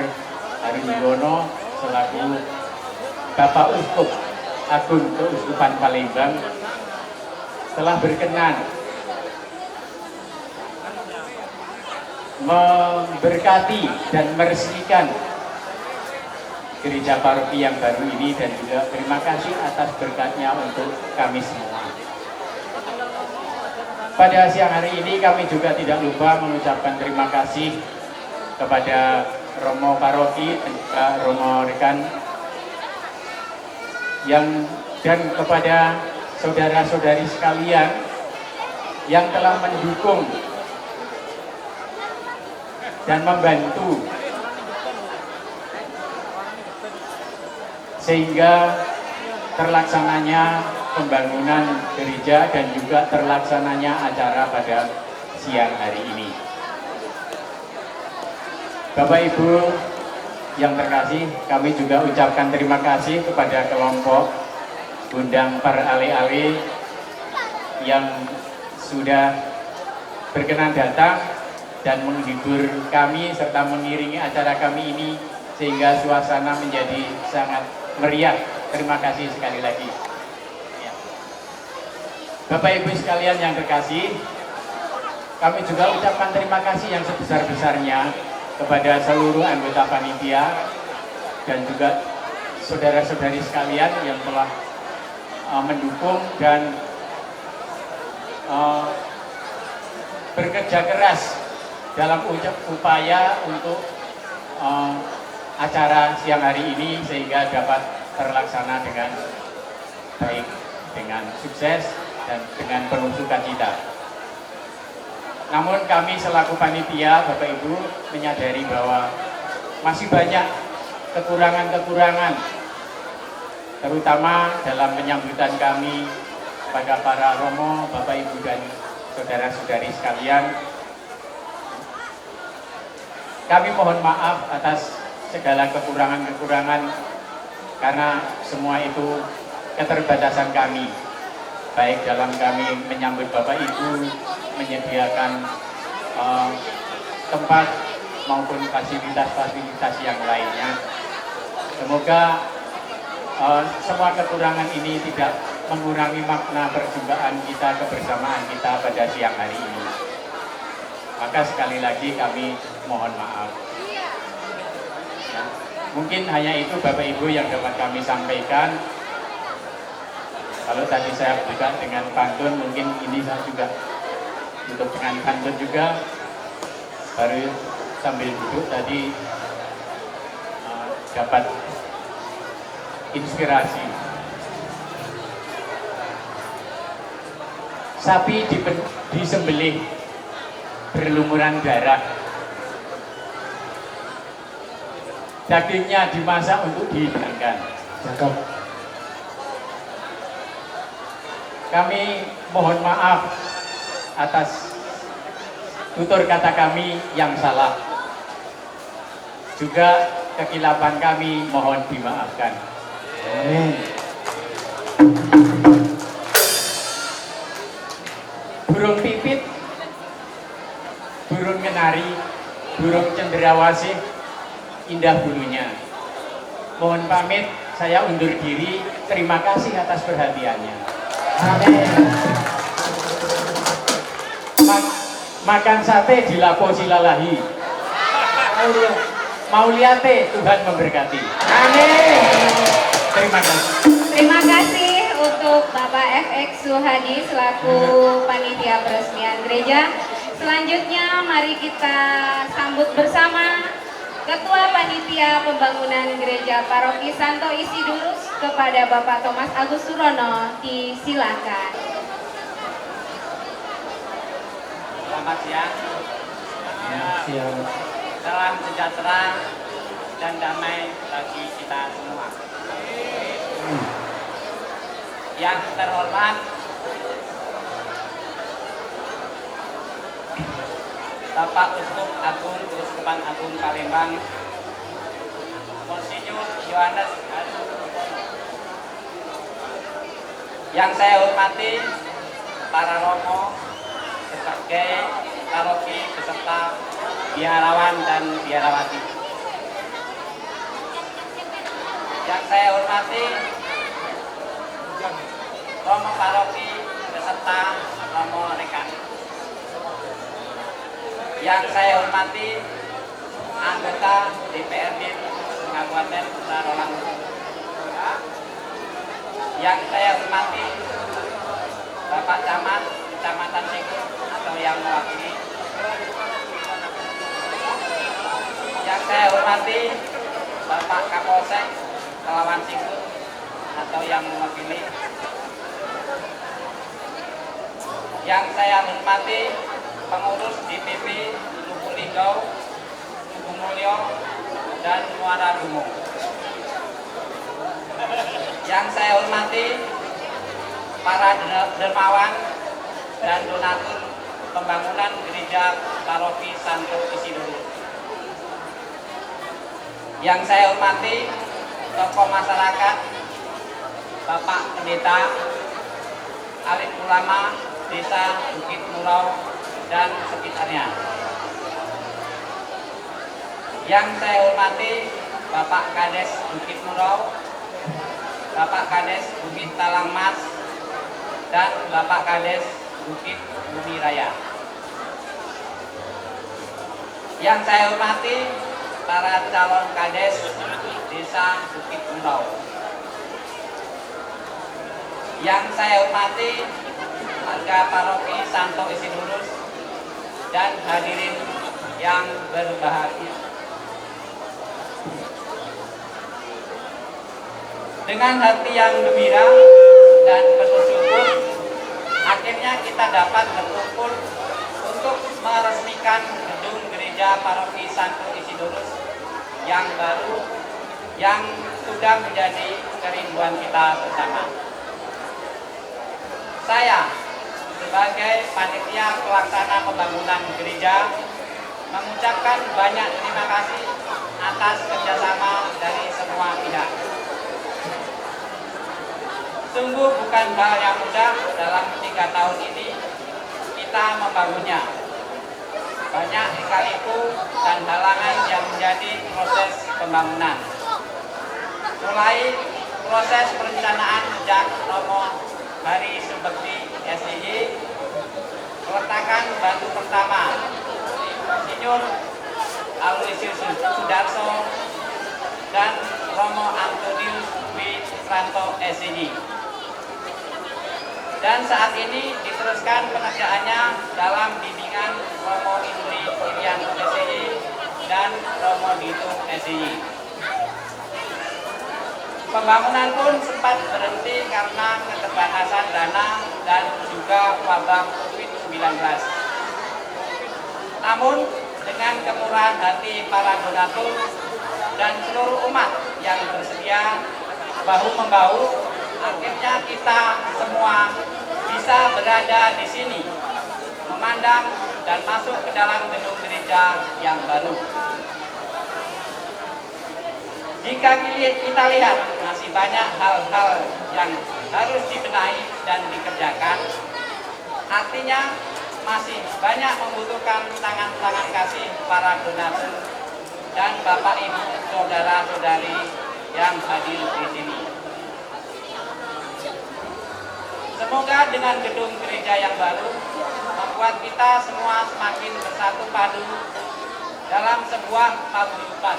Harun Yuwono selaku Bapak Uskup Agung Keuskupan Palembang telah berkenan memberkati dan meresmikan gereja paroki yang baru ini, dan juga terima kasih atas berkatnya untuk kami semua. Pada siang hari ini kami juga tidak lupa mengucapkan terima kasih kepada Romo Paroki dan juga Romo Rekan dan kepada saudara-saudari sekalian yang telah mendukung dan membantu sehingga terlaksananya pembangunan gereja dan juga terlaksananya acara pada siang hari ini. Bapak Ibu yang terkasih, kami juga ucapkan terima kasih kepada kelompok Gundang Per Ale-Ale yang sudah berkenan datang dan menghibur kami serta mengiringi acara kami ini sehingga suasana menjadi sangat meriah. Terima kasih sekali lagi. Bapak Ibu sekalian yang terkasih, kami juga ucapkan terima kasih yang sebesar-besarnya kepada seluruh anggota panitia dan juga saudara-saudari sekalian yang telah mendukung dan bekerja keras dalam upaya untuk acara siang hari ini sehingga dapat terlaksana dengan baik, dengan sukses dan dengan penuh sukacita. Namun kami selaku panitia, Bapak Ibu, menyadari bahwa masih banyak kekurangan-kekurangan, terutama dalam penyambutan kami pada para romo, Bapak Ibu dan saudara-saudari sekalian. Kami mohon maaf atas segala kekurangan-kekurangan karena semua itu keterbatasan kami, baik dalam kami menyambut Bapak Ibu, menyediakan tempat maupun fasilitas-fasilitas yang lainnya. Semoga semua kekurangan ini tidak mengurangi makna perjumpaan kita, kebersamaan kita pada siang hari ini. Maka sekali lagi kami mohon maaf. Ya, mungkin hanya itu Bapak Ibu yang dapat kami sampaikan. Kalau tadi saya buka dengan pantun, mungkin ini saya juga untuk dengan pantun juga. Baru sambil duduk tadi dapat inspirasi. Sapi disembelih berlumuran darah. Dagingnya dimasak untuk dihidangkan. Cakep. Kami mohon maaf atas tutur kata kami yang salah. Juga kekilapan kami mohon dimaafkan. Amin. Burung pipit, burung kenari, burung cendrawasih, indah bulunya. Mohon pamit, saya undur diri. Terima kasih atas perhatiannya. Amin. Makan sate di Lapo Silalahi. Mau liate, Tuhan memberkati. Amin. Terima kasih. Terima kasih untuk Bapak FX Suhadi selaku panitia peresmian gereja. Selanjutnya mari kita sambut bersama Ketua Panitia Pembangunan Gereja Paroki Santo Isidurus kepada Bapak Thomas Agus Surono. Disilakan. Selamat siang. Siang. Salam sejahtera dan damai bagi kita semua. Yang terhormat Bapak Uskup Agung Keuskupan Agung Palembang, Monsinyur Yohanes Adukono. Yang saya hormati para romo sebagai paroki beserta biarawan dan biarawati. Yang saya hormati romo paroki beserta romo rekan. Yang saya hormati anggota DPRD Kabupaten Tarolang. Yang saya hormati Bapak Camat Kecamatan Singkut atau yang mewakili. Yang saya hormati Bapak Kapolsek Kelawan Singkut atau yang mewakili. Yang saya hormati pengurus DPP Lubulingau, Lubumulyo, dan Muara Gumung. Yang saya hormati para dermawan dan donatur pembangunan gereja Paroki Santo Isidurus. Yang saya hormati tokoh masyarakat, Bapak Pendeta, alim ulama Desa Bukit Murau dan sekitarnya. Yang saya hormati Bapak Kades Bukit Murau, Bapak Kades Bukit Talangmas, dan Bapak Kades Bukit Bumi Raya. Yang saya hormati para calon Kades Desa Bukit Murau. Yang saya hormati warga Paroki Santo Isidurus dan hadirin yang berbahagia. Dengan hati yang gembira dan bersyukur, akhirnya kita dapat berkumpul untuk meresmikan gedung gereja Paroki Santo Isidurus yang baru, yang sudah menjadi kerinduan kita bersama. Saya sebagai panitia pelaksana pembangunan gereja mengucapkan banyak terima kasih atas kerjasama dari semua pihak. Sungguh bukan hal yang mudah dalam 3 tahun ini kita membangunnya. banyak lika-liku dan halangan yang menjadi proses pembangunan. Mulai proses perencanaan sejak Romo Hari Subekti SDY, peletakan batu pertama Insinyur Aloysius Sudarso dan Romo Antonius Wisranto SDY. Dan saat ini diteruskan pengerjaannya dalam bimbingan Romo Indri Irian SDY dan Romo Dito SDY. Pembangunan pun sempat berhenti karena keterbatasan dana dan juga wabah COVID-19. Namun dengan kemurahan hati para donatur dan seluruh umat yang bersedia bahu-membahu, akhirnya kita semua bisa berada di sini, memandang dan masuk ke dalam gedung gereja yang baru. Jika kita lihat masih banyak hal-hal yang harus dibenahi dan dikerjakan, artinya masih banyak membutuhkan tangan-tangan kasih para donatur dan Bapak Ibu saudara-saudari yang hadir di sini. Semoga dengan gedung gereja yang baru membuat kita semua semakin bersatu padu dalam sebuah paguyuban,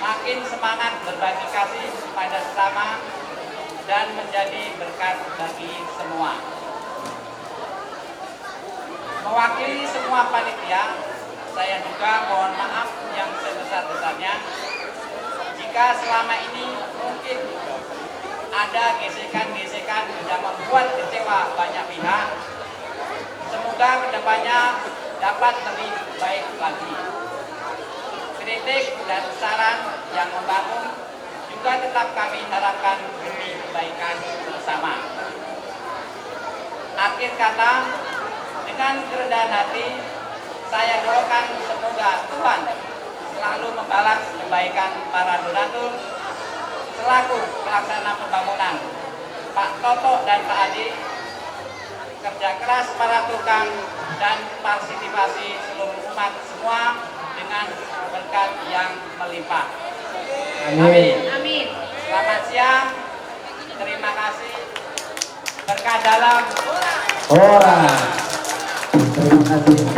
makin semangat berbagi kasih pada sesama dan menjadi berkat bagi semua. Mewakili semua panitia, saya juga mohon maaf yang sebesar-besarnya jika selama ini mungkin ada gesekan-gesekan yang membuat kecewa banyak pihak. Semoga kedepannya dapat lebih baik lagi. Kritik dan saran yang membangun juga tetap kami harapkan demi kebaikan bersama. Akhir kata, dengan kerendahan hati, saya doakan semoga Tuhan selalu membalas kebaikan para donatur selaku pelaksana pembangunan, Pak Toto dan Pak Adi, kerja keras para tukang dan partisipasi seluruh umat semua dengan berkat yang melimpah. Amin. Amin. Selamat siang. Terima kasih. Berkah dalam.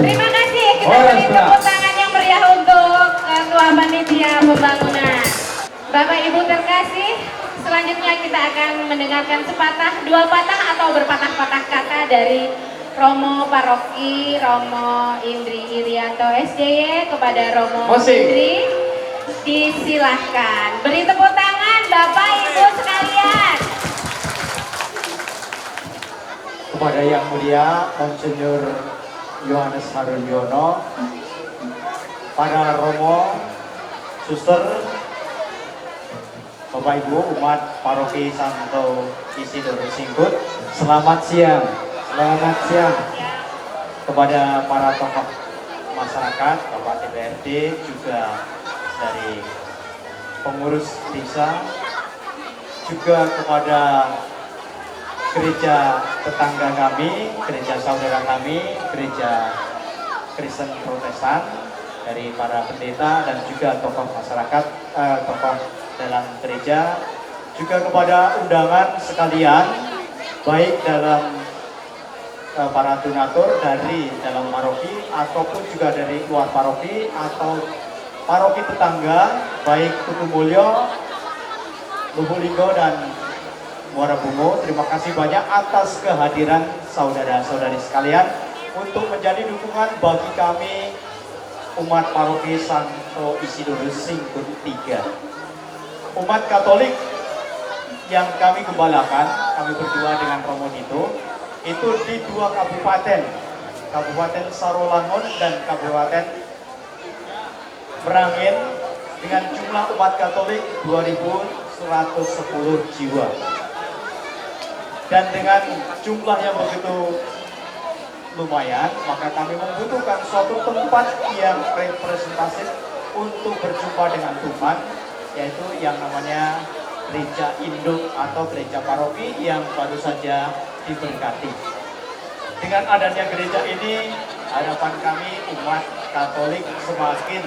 Terima kasih. Kita beri tepuk tangan yang meriah untuk Ketua Panitia Pembangunan. Bapak Ibu terkasih, selanjutnya kita akan mendengarkan dua patah atau berpatah-patah kata dari Romo Paroki Romo Indri Irianto SDY kepada Romo Indri. Disilahkan. Beri tepuk tangan Bapak Ibu sekalian. Kepada Yang Mulia Monsinyur Yohanes Harun Yono, para Romo, Suster, Bapak Ibu umat Paroki Santo Isidore Singkut, selamat siang. Selamat siang kepada para tokoh masyarakat, Bapak DPRD, juga dari pengurus desa, juga kepada gereja tetangga kami, gereja saudara kami, gereja Kristen Protestan, dari para pendeta dan juga tokoh masyarakat, tokoh dalam gereja, juga kepada undangan sekalian, baik dalam para donatur dari dalam paroki ataupun juga dari luar paroki atau paroki tetangga, baik Tugu Mulyo, Lubulinggo dan Muara Bungo. Terima kasih banyak atas kehadiran saudara-saudari sekalian untuk menjadi dukungan bagi kami umat Paroki Santo Isidore Singkut 3. Umat Katolik yang kami gembalakan, kami berdua dengan Romo Dito, itu di dua kabupaten, Kabupaten Sarolangun dan Kabupaten Merangin, dengan jumlah umat Katolik 2.110 jiwa. Dan dengan jumlah yang begitu lumayan, maka kami membutuhkan suatu tempat yang representatif untuk berjumpa dengan Tuhan, yaitu yang namanya gereja induk atau gereja paroki yang baru saja diberkati. Dengan adanya gereja ini, harapan kami umat Katolik semakin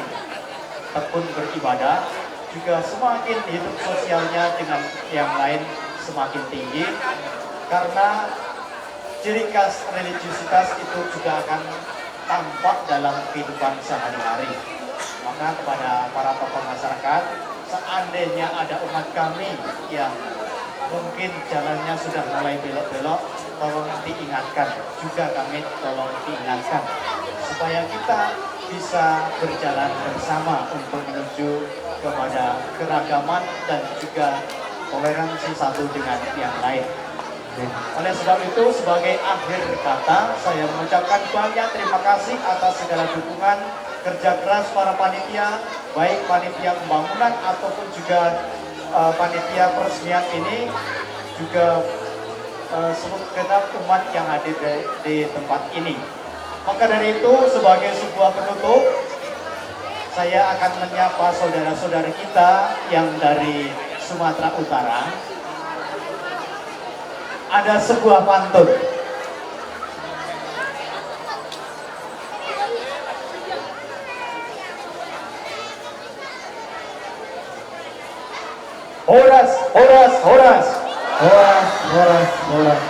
tekun beribadah, juga semakin hidup sosialnya dengan yang lain semakin tinggi, karena ciri khas religiusitas itu juga akan tampak dalam kehidupan sehari-hari. Maka kepada para tokoh masyarakat, seandainya ada umat kami yang mungkin jalannya sudah mulai belok-belok, tolong diingatkan, juga kami tolong diingatkan, supaya kita bisa berjalan bersama untuk menuju kepada keragaman dan juga toleransi satu dengan yang lain. Oleh sebab itu, sebagai akhir kata, saya mengucapkan banyak terima kasih atas segala dukungan kerja keras para panitia, baik panitia pembangunan ataupun juga panitia peresmian ini, juga segenap umat yang hadir di tempat ini. Maka dari itu, sebagai sebuah penutup, saya akan menyapa saudara-saudara kita yang dari Sumatera Utara. Ada sebuah pantun. Horas, horas, horas. Horas, horas, horas.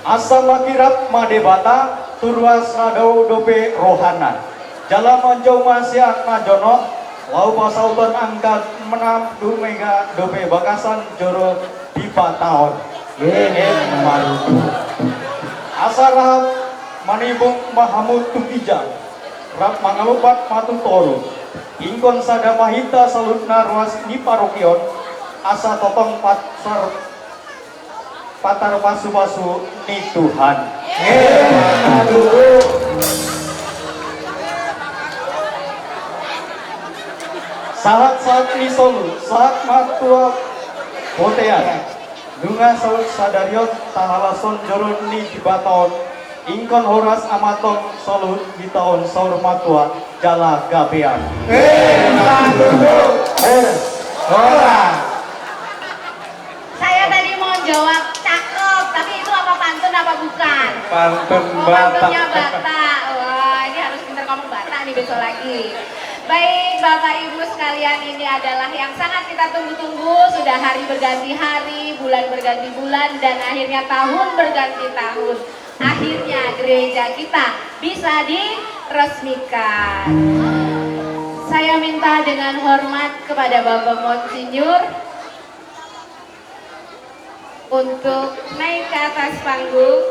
Asal lakirat madebata, turwas nadau dope rohana. Jalan manjau masyak najono, lau pasauton angkat menam dumega dope bakasan joro pipa tahun. Marutu. Asal rahap manibung mahamud tukijang, rap mangalupat matu toru. Ingkon sada mahita salut narwas ni parokion, asa totong patar pasu-pasu ni Tuhan. Saat ni solu, saat matua potean. Dunga saut sadariot tahalason jorun ni dibaton. Ingkon horas amaton solu di tahun saur matua jala gabean. Saya tadi mau jawab cakep, tapi itu apa pantun apa bukan? Pantun Oh, pantunnya Batak. Wah, ini harus pintar ngomong Batak nih besok lagi. Baik, Bapak Ibu sekalian, ini adalah yang sangat kita tunggu-tunggu. Sudah hari berganti hari, bulan berganti bulan, dan akhirnya tahun berganti tahun. Akhirnya gereja kita bisa diresmikan. Saya minta dengan hormat kepada Bapak Monsinyur untuk naik ke atas panggung,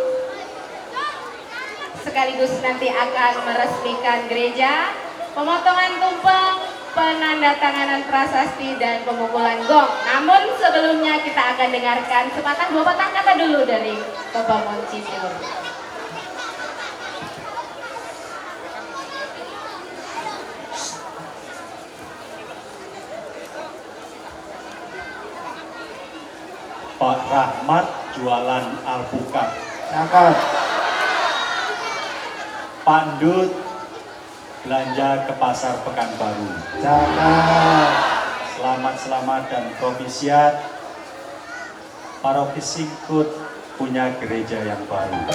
sekaligus nanti akan meresmikan gereja, pemotongan tumpeng, penandatanganan prasasti, dan pemukulan gong. Namun sebelumnya kita akan dengarkan sepatah dua patah kata dulu dari Bapak Monsinyur. Pak Rahmat jualan alpukat. Cakep. Pak Ndut belanja ke pasar Pekanbaru. Cakep. Selamat dan provisiat. Paroki Singkut punya gereja yang baru.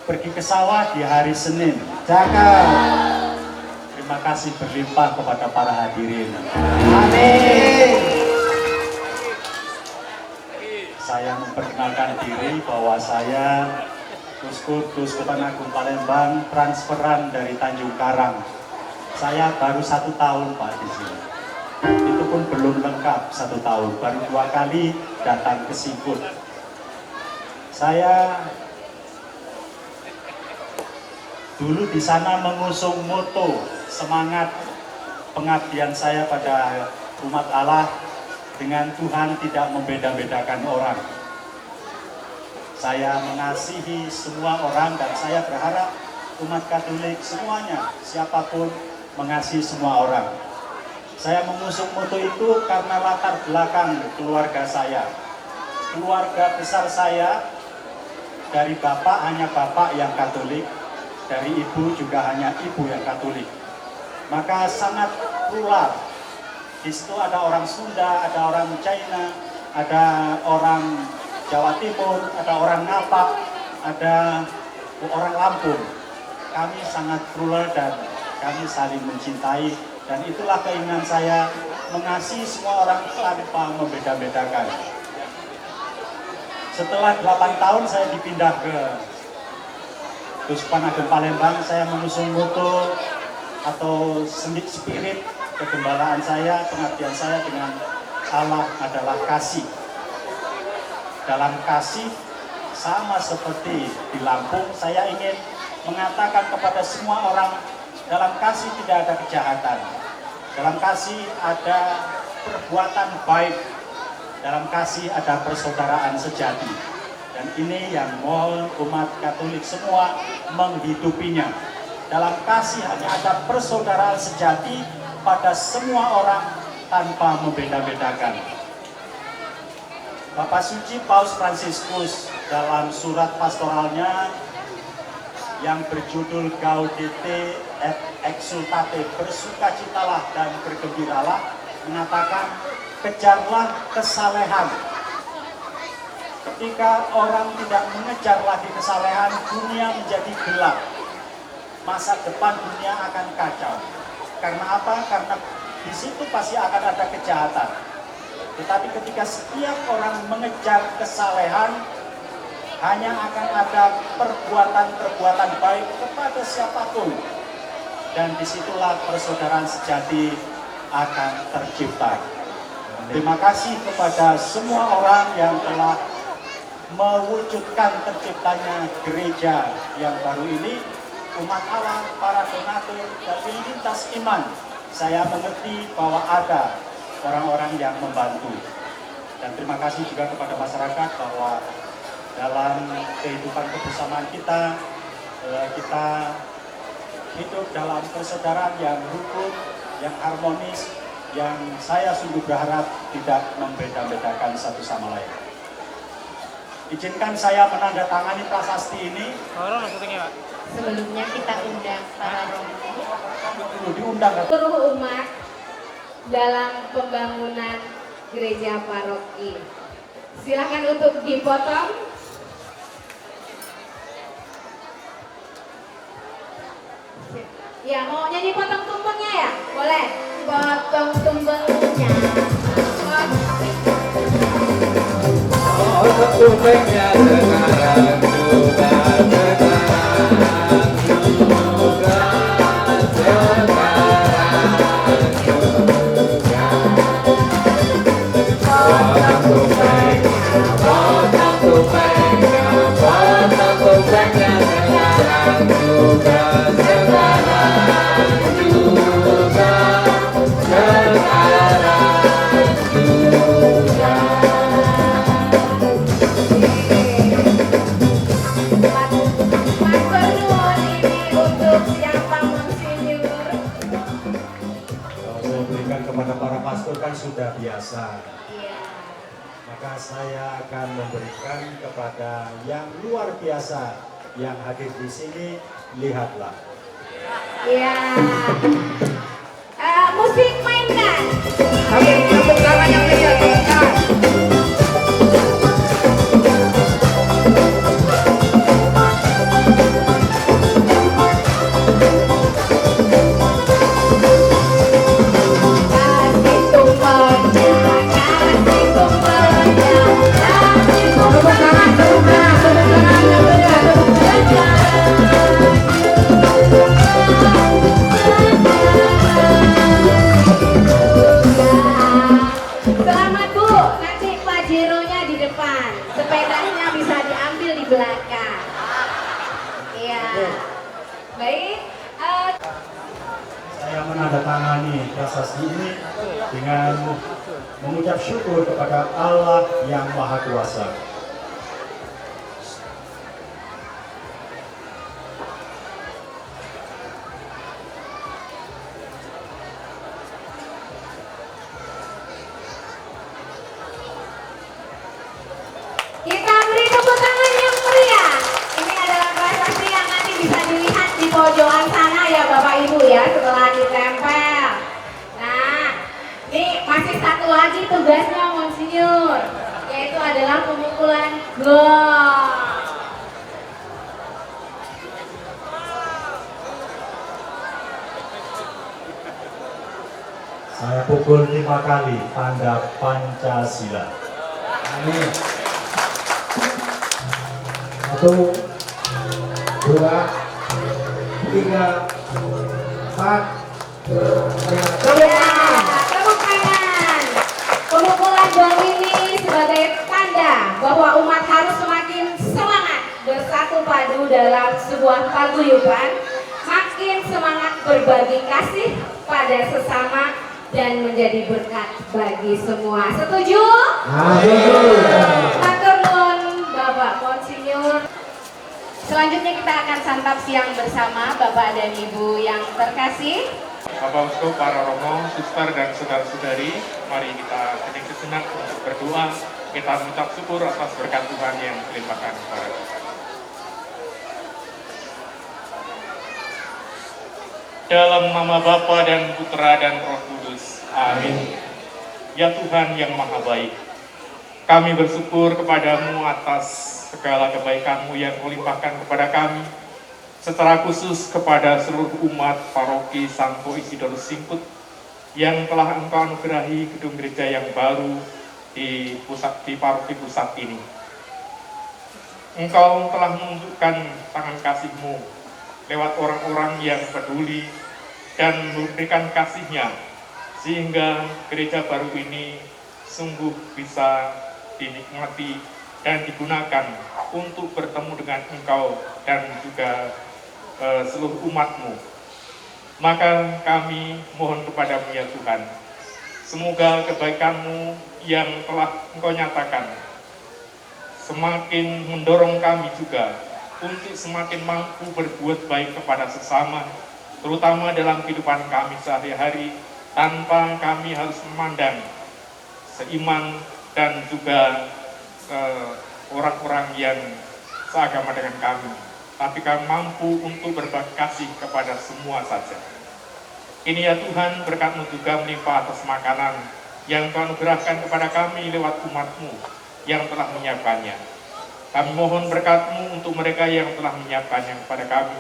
Pergi ke sawah di hari Senin. Cakep. Terima kasih berlimpah kepada para hadirin. Amin. Saya memperkenalkan diri bahwa saya Uskupan Agung Palembang, transferan dari Tanjung Karang. Saya baru 1 tahun Pak di sini. Itu pun belum lengkap 1 tahun, baru 2 kali datang ke Singkut. Saya dulu di sana mengusung moto semangat pengabdian saya pada umat Allah dengan Tuhan tidak membeda-bedakan orang. Saya mengasihi semua orang dan saya berharap umat Katolik semuanya, siapapun mengasihi semua orang. Saya mengusung moto itu karena latar belakang keluarga saya. Keluarga besar saya, dari bapak hanya bapak yang Katolik, dari ibu juga hanya ibu yang Katolik. Maka sangat plural. Di situ ada orang Sunda, ada orang China, ada orang Jawa Timur, ada orang Ngapak, ada orang Lampung. Kami sangat plural dan kami saling mencintai, dan itulah keinginan saya, mengasihi semua orang tanpa membeda-bedakan. Setelah 8 tahun saya dipindah ke Keuskupan Agung Palembang, saya mengusung moto atau spirit kegembalaan saya, pengabdian saya dengan Allah adalah kasih. Dalam kasih, sama seperti di Lampung, saya ingin mengatakan kepada semua orang, dalam kasih tidak ada kejahatan. Dalam kasih ada perbuatan baik. Dalam kasih ada persaudaraan sejati. Dan ini yang mohon umat Katolik semua menghidupinya. Dalam kasih hanya ada persaudaraan sejati pada semua orang tanpa membeda-bedakan. Bapak Suci Paus Fransiskus dalam surat pastoralnya yang berjudul Gaudete et Exsultate, bersukacitalah dan bergembiralah, mengatakan kejarlah kesalehan. Ketika orang tidak mengejar lagi kesalehan, dunia menjadi gelap. Masa depan dunia akan kacau. Karena apa? Karena di situ pasti akan ada kejahatan. Tetapi ketika setiap orang mengejar kesalehan, hanya akan ada perbuatan-perbuatan baik kepada siapapun. Dan disitulah persaudaraan sejati akan tercipta. Terima kasih kepada semua orang yang telah mewujudkan terciptanya gereja yang baru ini, umat Allah, para donatur, dan lintas iman. Saya mengerti bahwa ada orang-orang yang membantu. Dan terima kasih juga kepada masyarakat bahwa dalam kehidupan kebersamaan kita, kita hidup dalam persaudaraan yang rukun, yang harmonis, yang saya sungguh berharap tidak membeda-bedakan satu sama lain. Izinkan saya menandatangani prasasti ini. Sebelumnya kita undang para romo, diundang seluruh umat dalam pembangunan gereja paroki. Silakan untuk dipotong. Ya, mau nyanyi potong tumpengnya ya? Boleh. Potong tumpengnya. Potong tumpengnya sekarang juga sekarang juga sekarang juga. Potong tumpengnya, potong tumpengnya, potong tumpengnya sekarang juga sekarang juga sekarang juga. Kepada para pastor kan sudah biasa. Iya. Maka saya akan memberikan kepada yang luar biasa yang hadir di sini. Lihatlah. Iya. Musik mainkan. Tepuk tangan yang meriah, tepuk tangan. Selamat Bu, nanti Pajeronya di depan, sepedanya bisa diambil di belakang. Iya. Baik. Saya menandatangani prasasti ini dengan mengucap syukur kepada Allah yang Maha Kuasa. Kita beri tepuk tangan yang meriah. Ini adalah prasasti yang nanti bisa dilihat di pojokan sana ya Bapak Ibu ya, setelah ditempel. Nah, ini masih satu lagi tugasnya Monsinyur, yaitu yaitu adalah pemukulan gong. Saya pukul 5 kali tanda Pancasila. Amin. 1, 2, 3, 4. Tepuk tangan. Pemukulan gong ini sebagai tanda bahwa umat harus semakin semangat bersatu padu dalam sebuah paguyuban, makin semangat berbagi kasih pada sesama dan menjadi berkat bagi semua. Setuju? Matur nuwun Bapak Monsinyur. Selanjutnya kita akan santap siang bersama Bapak dan Ibu yang terkasih. Bapak Uskup, para romo, suster dan saudara-saudari, mari kita hening sejenak untuk berdoa. Kita mengucap syukur atas berkat Tuhan yang dilimpahkan kepada kita. Dalam nama Bapa dan Putra dan Roh Kudus. Amin. Ya Tuhan yang Maha Baik, kami bersyukur kepadamu atas segala kebaikan-Mu yang Kau limpahkan kepada kami, secara khusus kepada seluruh umat paroki Santo Isidorus Singkut yang telah Engkau anugerahi gedung gereja yang baru di paroki pusat ini. Engkau telah menunjukkan tangan kasih-Mu lewat orang-orang yang peduli dan memberikan kasih-Nya, sehingga gereja baru ini sungguh bisa dinikmati dan digunakan untuk bertemu dengan Engkau dan juga seluruh umat-Mu. Maka kami mohon kepadamu ya Tuhan, semoga kebaikan-Mu yang telah Engkau nyatakan semakin mendorong kami juga untuk semakin mampu berbuat baik kepada sesama, terutama dalam kehidupan kami sehari-hari, tanpa kami harus memandang seiman dan juga orang-orang yang seagama dengan kami, tapi kami mampu untuk berbagi kasih kepada semua saja. Ini ya Tuhan, berkat-Mu juga melimpah atas makanan yang Kau anugerahkan kepada kami lewat umat-Mu yang telah menyiapkannya. Kami mohon berkat-Mu untuk mereka yang telah menyiapkannya kepada kami,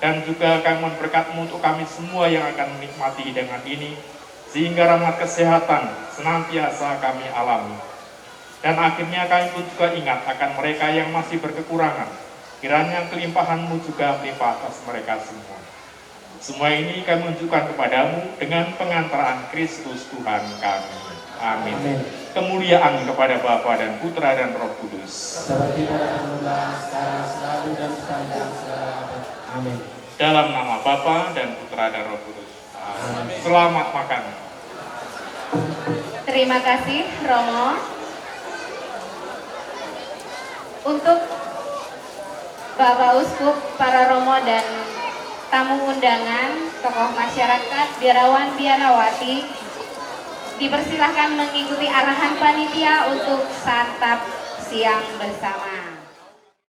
dan juga kami mohon berkat-Mu untuk kami semua yang akan menikmati hidangan ini, sehingga rahmat kesehatan senantiasa kami alami. Dan akhirnya kami pun juga ingat akan mereka yang masih berkekurangan, kiranya kelimpahan-Mu juga melimpah atas mereka semua. Semua ini kami menunjukkan kepadamu dengan pengantaraan Kristus Tuhan kami. Amin. Kemuliaan kepada Bapa dan Putra dan Roh Kudus. Seperti pada mula, sekarang, selalu dan sepanjang segala. Amin. Dalam nama Bapa dan Putra dan Roh Kudus. Amin. Selamat makan. Terima kasih Romo. Untuk Bapak Uskup, para Romo dan tamu undangan, tokoh masyarakat, biarawan, biarawati, dipersilahkan mengikuti arahan panitia untuk santap siang bersama.